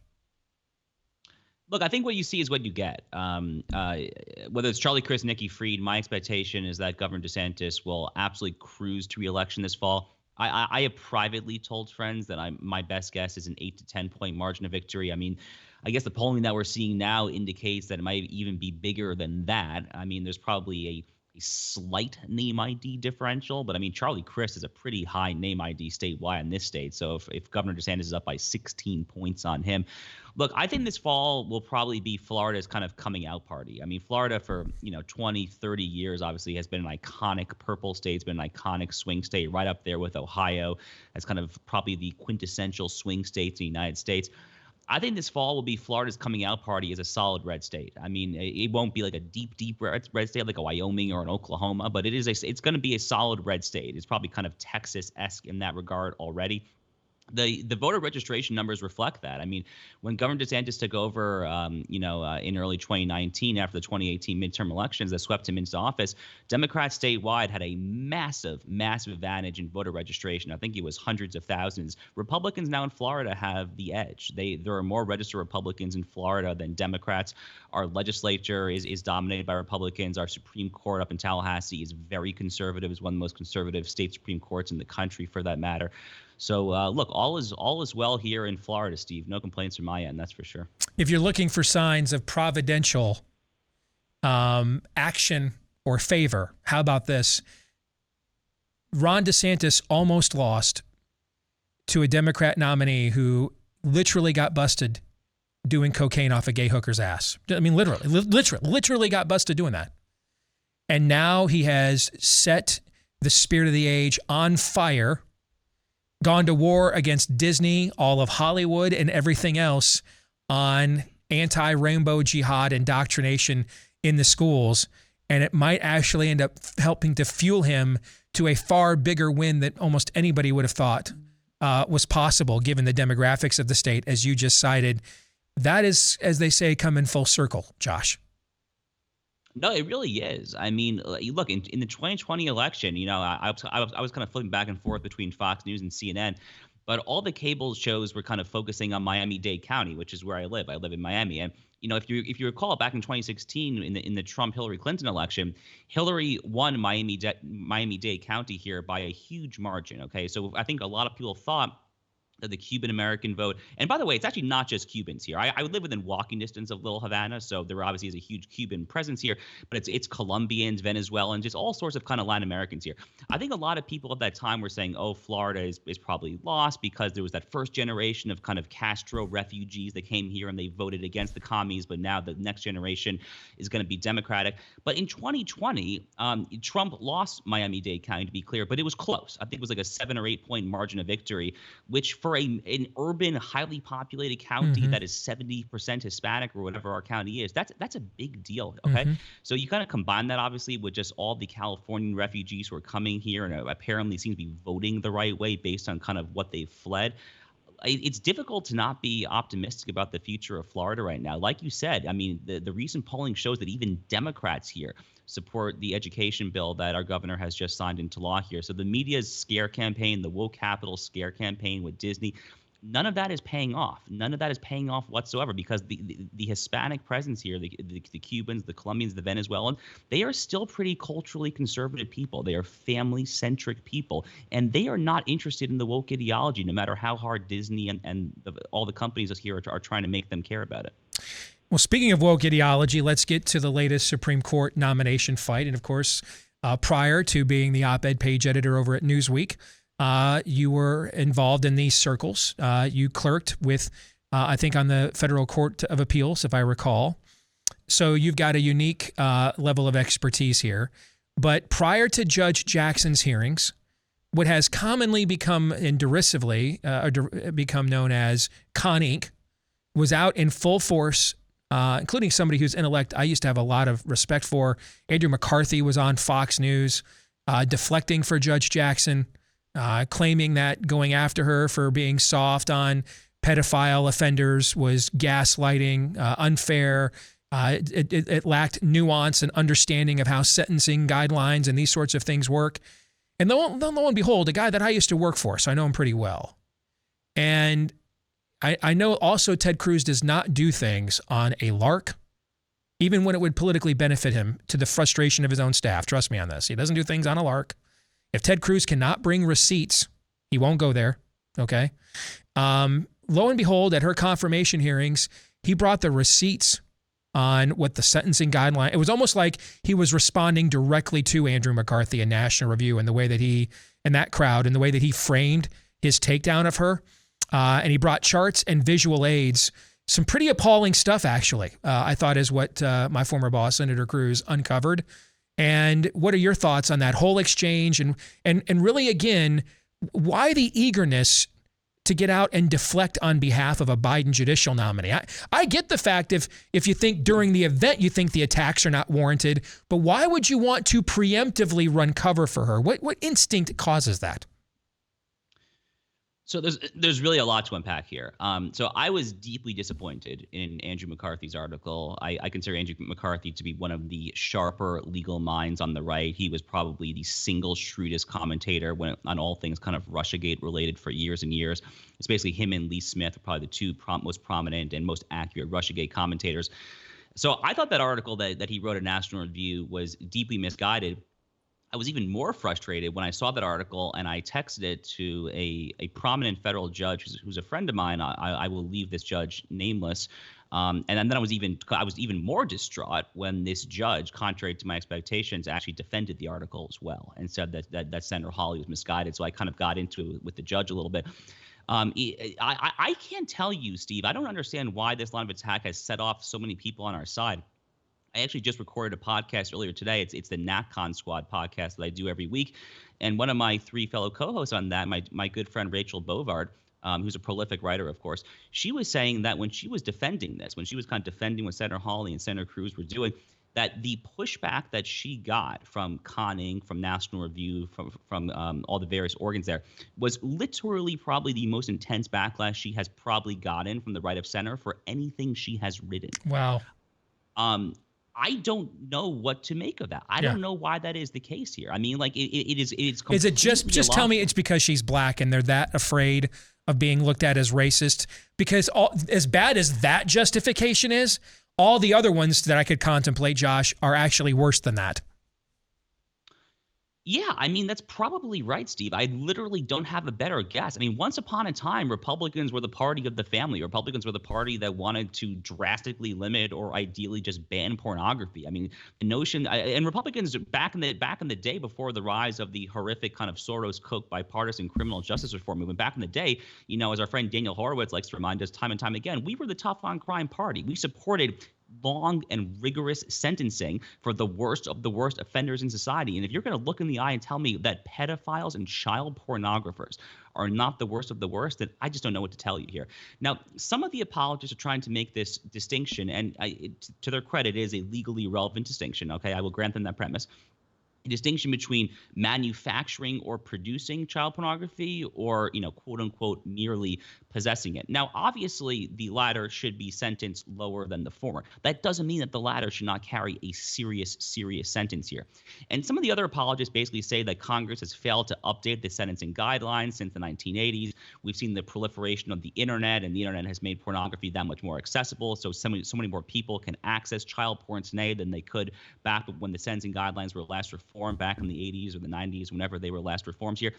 [SPEAKER 10] Look, I think what you see is what you get. Whether it's Charlie Crist, Nikki Fried, my expectation is that Governor DeSantis will absolutely cruise to re-election this fall. I have privately told friends that my best guess is an 8 to 10 point margin of victory. I mean, I guess the polling that we're seeing now indicates that it might even be bigger than that. I mean, there's probably a slight name ID differential, but I mean, Charlie Crist is a pretty high name ID statewide in this state. So if Governor DeSantis is up by 16 points on him, look, I think this fall will probably be Florida's kind of coming out party. I mean, Florida for 20, 30 years obviously has been an iconic purple state. It's been an iconic swing state, right up there with Ohio as kind of probably the quintessential swing states in the United States. I think this fall will be Florida's coming out party as a solid red state. I mean, it won't be like a deep red state like a Wyoming or an Oklahoma, but it's going to be a solid red state. It's probably kind of Texas-esque in that regard already. The voter registration numbers reflect that. I mean, when Governor DeSantis took over, in early 2019 after the 2018 midterm elections that swept him into office, Democrats statewide had a massive advantage in voter registration. I think it was hundreds of thousands. Republicans now in Florida have the edge. There are more registered Republicans in Florida than Democrats. Our legislature is dominated by Republicans. Our Supreme Court up in Tallahassee is very conservative. It's one of the most conservative state Supreme Courts in the country, for that matter. So, look, all is well here in Florida, Steve. No complaints from my end, that's for sure.
[SPEAKER 1] If you're looking for signs of providential action or favor, how about this? Ron DeSantis almost lost to a Democrat nominee who literally got busted doing cocaine off a gay hooker's ass. I mean, literally got busted doing that. And now he has set the spirit of the age on fire, gone to war against Disney, all of Hollywood, and everything else on anti-rainbow jihad indoctrination in the schools. And it might actually end up helping to fuel him to a far bigger win than almost anybody would have thought was possible, given the demographics of the state, as you just cited. That is, as they say, come in full circle, Josh.
[SPEAKER 10] No, it really is. I mean, look, in the 2020 election, I was kind of flipping back and forth between Fox News and CNN, but all the cable shows were kind of focusing on Miami-Dade County, which is where I live. I live in Miami, and if you recall, back in 2016 in the Trump-Hillary Clinton election, Hillary won Miami-Dade County here by a huge margin. Okay, so I think a lot of people thought that the Cuban-American vote, and by the way, it's actually not just Cubans here. I would live within walking distance of Little Havana, so there obviously is a huge Cuban presence here, but it's Colombians, Venezuelans, just all sorts of kind of Latin Americans here. I think a lot of people at that time were saying, oh, Florida is probably lost because there was that first generation of kind of Castro refugees that came here and they voted against the commies, but now the next generation is going to be Democratic. But in 2020, Trump lost Miami-Dade County, to be clear, but it was close. I think it was like a 7 or 8 point margin of victory, which for an urban, highly populated county that is 70% Hispanic or whatever our county is, that's a big deal. Okay, so you kind of combine that obviously with just all the Californian refugees who are coming here and apparently seem to be voting the right way based on kind of what they've fled. It's difficult to not be optimistic about the future of Florida right now. Like you said, I mean, the recent polling shows that even Democrats here support the education bill that our governor has just signed into law here. So the media's scare campaign, the woke capital scare campaign with Disney, none of that is paying off. None of that is paying off whatsoever because the Hispanic presence here, the Cubans, the Colombians, the Venezuelans, they are still pretty culturally conservative people. They are family-centric people, and they are not interested in the woke ideology, no matter how hard Disney and all the companies here are trying to make them care about it.
[SPEAKER 1] Well, speaking of woke ideology, let's get to the latest Supreme Court nomination fight. And of course, prior to being the op-ed page editor over at Newsweek, you were involved in these circles. You clerked with, I think, on the Federal Court of Appeals, if I recall. So you've got a unique level of expertise here. But prior to Judge Jackson's hearings, what has commonly become and derisively become known as Con Inc. was out in full force, including somebody whose intellect I used to have a lot of respect for. Andrew McCarthy was on Fox News, deflecting for Judge Jackson, claiming that going after her for being soft on pedophile offenders was gaslighting, unfair. It lacked nuance and understanding of how sentencing guidelines and these sorts of things work. And lo and behold, a guy that I used to work for, so I know him pretty well. And I know also Ted Cruz does not do things on a lark, even when it would politically benefit him, to the frustration of his own staff. Trust me on this. He doesn't do things on a lark. If Ted Cruz cannot bring receipts, he won't go there, okay? Lo and behold, at her confirmation hearings, he brought the receipts on what the sentencing guideline. It was almost like he was responding directly to Andrew McCarthy and National Review and the way that he, and that crowd, and the way that he framed his takedown of her. And he brought charts and visual aids, some pretty appalling stuff, actually, I thought is what my former boss, Senator Cruz, uncovered. And what are your thoughts on that whole exchange? And really, again, why the eagerness to get out and deflect on behalf of a Biden judicial nominee? I get the fact if you think during the event you think the attacks are not warranted, but why would you want to preemptively run cover for her? What instinct causes that?
[SPEAKER 10] So there's really a lot to unpack here. So I was deeply disappointed in Andrew McCarthy's article. I consider Andrew McCarthy to be one of the sharper legal minds on the right. He was probably the single shrewdest commentator on all things kind of Russiagate related for years and years. It's basically him and Lee Smith are probably the two most prominent and most accurate Russiagate commentators. So I thought that article that he wrote at National Review was deeply misguided. I was even more frustrated when I saw that article and I texted it to a prominent federal judge who's a friend of mine. I will leave this judge nameless. And then I was even more distraught when this judge, contrary to my expectations, actually defended the article as well and said that Senator Hawley was misguided. So I kind of got into it with the judge a little bit. I can't tell you, Steve, I don't understand why this line of attack has set off so many people on our side. I actually just recorded a podcast earlier today. It's the NatCon Squad podcast that I do every week. And one of my three fellow co-hosts on that, my good friend Rachel Bovard, who's a prolific writer, of course, she was saying that when she was defending this, when she was kind of defending what Senator Hawley and Senator Cruz were doing, that the pushback that she got from Con Inc., from National Review, from all the various organs there, was literally probably the most intense backlash she has probably gotten from the right of center for anything she has written.
[SPEAKER 1] Wow.
[SPEAKER 10] I don't know what to make of that. I don't know why that is the case here. I mean, like it's completely
[SPEAKER 1] Is it just tell me it's because she's black and they're that afraid of being looked at as racist? Because as bad as that justification is, all the other ones that I could contemplate, Josh, are actually worse than that.
[SPEAKER 10] Yeah, I mean, that's probably right, Steve. I literally don't have a better guess. I mean, once upon a time, Republicans were the party of the family. Republicans were the party that wanted to drastically limit or ideally just ban pornography. I mean, the notion and Republicans back in the day before the rise of the horrific kind of Soros-cooked bipartisan criminal justice reform movement, back in the day, you know, as our friend Daniel Horowitz likes to remind us time and time again, we were the tough on crime party. We supported long and rigorous sentencing for the worst of the worst offenders in society. And if you're going to look in the eye and tell me that pedophiles and child pornographers are not the worst of the worst, then I just don't know what to tell you here. Now, some of the apologists are trying to make this distinction, and to their credit, it is a legally relevant distinction. Okay, I will grant them that premise. A distinction between manufacturing or producing child pornography or, you know, quote unquote, merely possessing it. Now, obviously, the latter should be sentenced lower than the former. That doesn't mean that the latter should not carry a serious sentence here. And some of the other apologists basically say that Congress has failed to update the sentencing guidelines since the 1980s. We've seen the proliferation of the internet, and the internet has made pornography that much more accessible. So many more people can access child porn today than they could back when the sentencing guidelines were last reformed back in the 80s or the 90s, whenever they were last reformed here.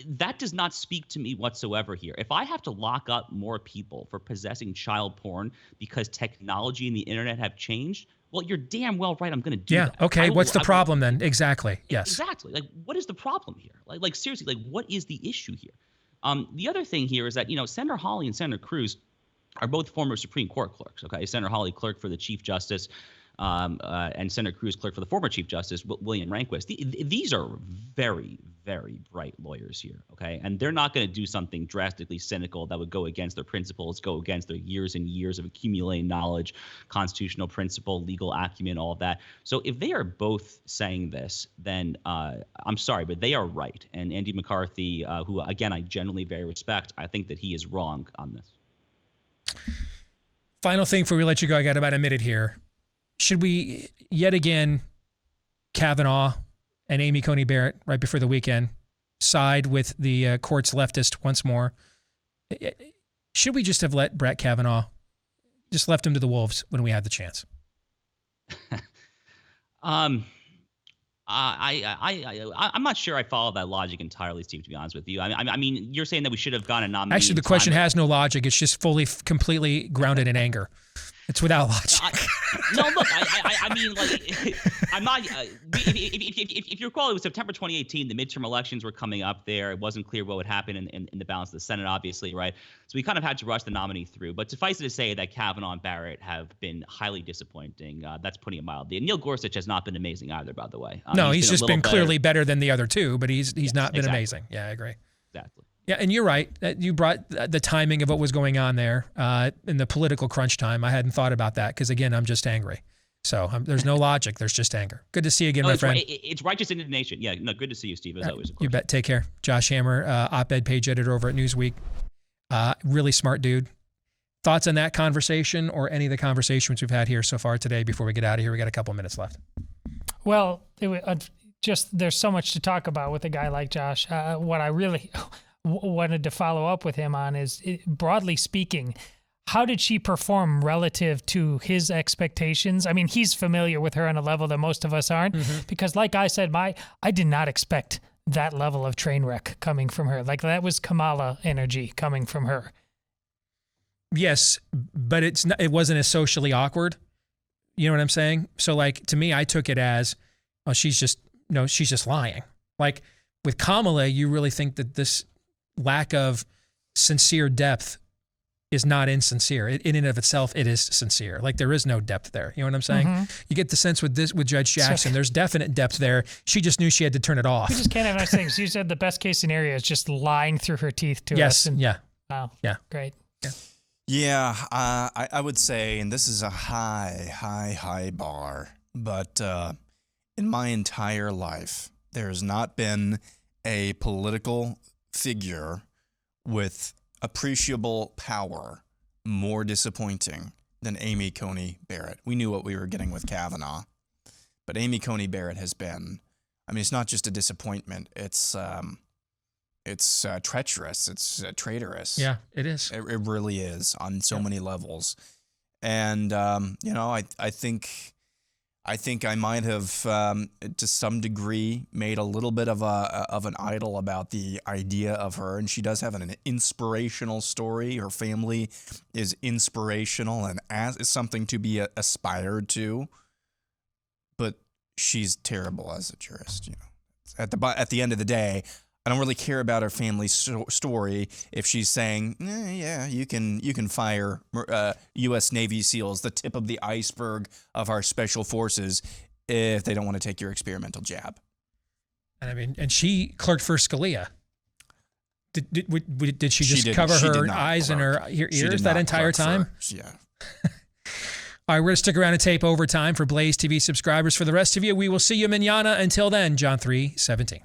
[SPEAKER 10] That does not speak to me whatsoever here. If I have to lock up more people for possessing child porn because technology and the internet have changed, well, you're damn well right. I'm going to do that.
[SPEAKER 1] Yeah. Okay. What's the problem then? Exactly. Yes.
[SPEAKER 10] Exactly. Like, what is the problem here? Like seriously, like, what is the issue here? The other thing here is that, you know, Senator Hawley and Senator Cruz are both former Supreme Court clerks. Okay. Senator Hawley, clerk for the Chief Justice and Senator Cruz clerked for the former Chief Justice William Rehnquist. These are very, very bright lawyers here, okay? And they're not going to do something drastically cynical that would go against their principles, go against their years and years of accumulating knowledge, constitutional principle, legal acumen, all of that. So if they are both saying this, then I'm sorry, but they are right. And Andy McCarthy, who, again, I genuinely very respect, I think that he is wrong on this.
[SPEAKER 1] Final thing before we let you go, I got about a minute here. Should we, yet again, Kavanaugh and Amy Coney Barrett, right before the weekend, side with the court's leftist once more? Should we just have let Brett Kavanaugh, just left him to the wolves when we had the chance?
[SPEAKER 10] I'm not sure I follow that logic entirely, Steve, to be honest with you. I mean, you're saying that we should have gone a nominee.
[SPEAKER 1] Actually, the question has no logic. It's just completely grounded in anger. It's without logic.
[SPEAKER 10] No, look, I mean, like, I'm not. If you recall, it was September 2018. The midterm elections were coming up there. It wasn't clear what would happen in the balance of the Senate, obviously, right? So we kind of had to rush the nominee through. But suffice it to say that Kavanaugh and Barrett have been highly disappointing. That's putting it mildly. And Neil Gorsuch has not been amazing either, by the way.
[SPEAKER 1] No, he's just been clearly better than the other two, but he's not been amazing. Yeah, I agree.
[SPEAKER 10] Exactly.
[SPEAKER 1] Yeah, and you're right. You brought the timing of what was going on there in the political crunch time. I hadn't thought about that because, again, I'm just angry. So there's no logic. There's just anger. Good to see you again, my friend.
[SPEAKER 10] It's righteous indignation. Yeah, no, good to see you, Steve, as always. Of course.
[SPEAKER 1] You bet. Take care. Josh Hammer, op-ed page editor over at Newsweek. Really smart dude. Thoughts on that conversation or any of the conversations we've had here so far today before we get out of here? We got a couple minutes left.
[SPEAKER 3] Well, there's so much to talk about with a guy like Josh. What I really wanted to follow up with him on is, broadly speaking, how did she perform relative to his expectations? I mean, he's familiar with her on a level that most of us aren't, because like I said, I did not expect that level of train wreck coming from her. Like, that was Kamala energy coming from her.
[SPEAKER 1] Yes, but it wasn't as socially awkward. You know what I'm saying? So, like, to me, I took it as, oh, she's just lying. Like, with Kamala, you really think that this lack of sincere depth is not insincere. In and of itself, it is sincere. Like, there is no depth there. You know what I'm saying? You get the sense with Judge Jackson, there's definite depth there. She just knew she had to turn it off.
[SPEAKER 3] We just can't have nice things. You said the best case scenario is just lying through her teeth to us.
[SPEAKER 1] Yes.
[SPEAKER 3] Wow.
[SPEAKER 1] Yeah.
[SPEAKER 3] Great.
[SPEAKER 1] Yeah.
[SPEAKER 2] Yeah, I would say, and this is a high bar, but in my entire life, there has not been a political figure with appreciable power more disappointing than Amy Coney Barrett. We knew what we were getting with Kavanaugh, but Amy Coney Barrett has been, I mean, it's not just a disappointment, it's treacherous, it's traitorous.
[SPEAKER 1] Yeah, it is.
[SPEAKER 2] It really is on so many levels. And, I think I might have, to some degree, made a little bit of an idol about the idea of her. And she does have an inspirational story. Her family is inspirational and is something to be aspired to. But she's terrible as a jurist. You know, at the end of the day, I don't really care about her family story if she's saying, yeah, you can fire U.S. Navy SEALs, the tip of the iceberg of our special forces, if they don't want to take your experimental jab.
[SPEAKER 1] And I mean, and she clerked for Scalia. Did she just cover her eyes and her ears that entire time?
[SPEAKER 2] Yeah.
[SPEAKER 1] All right, we're going to stick around and tape overtime for Blaze TV subscribers. For the rest of you, we will see you mañana. Until then, John 3:17.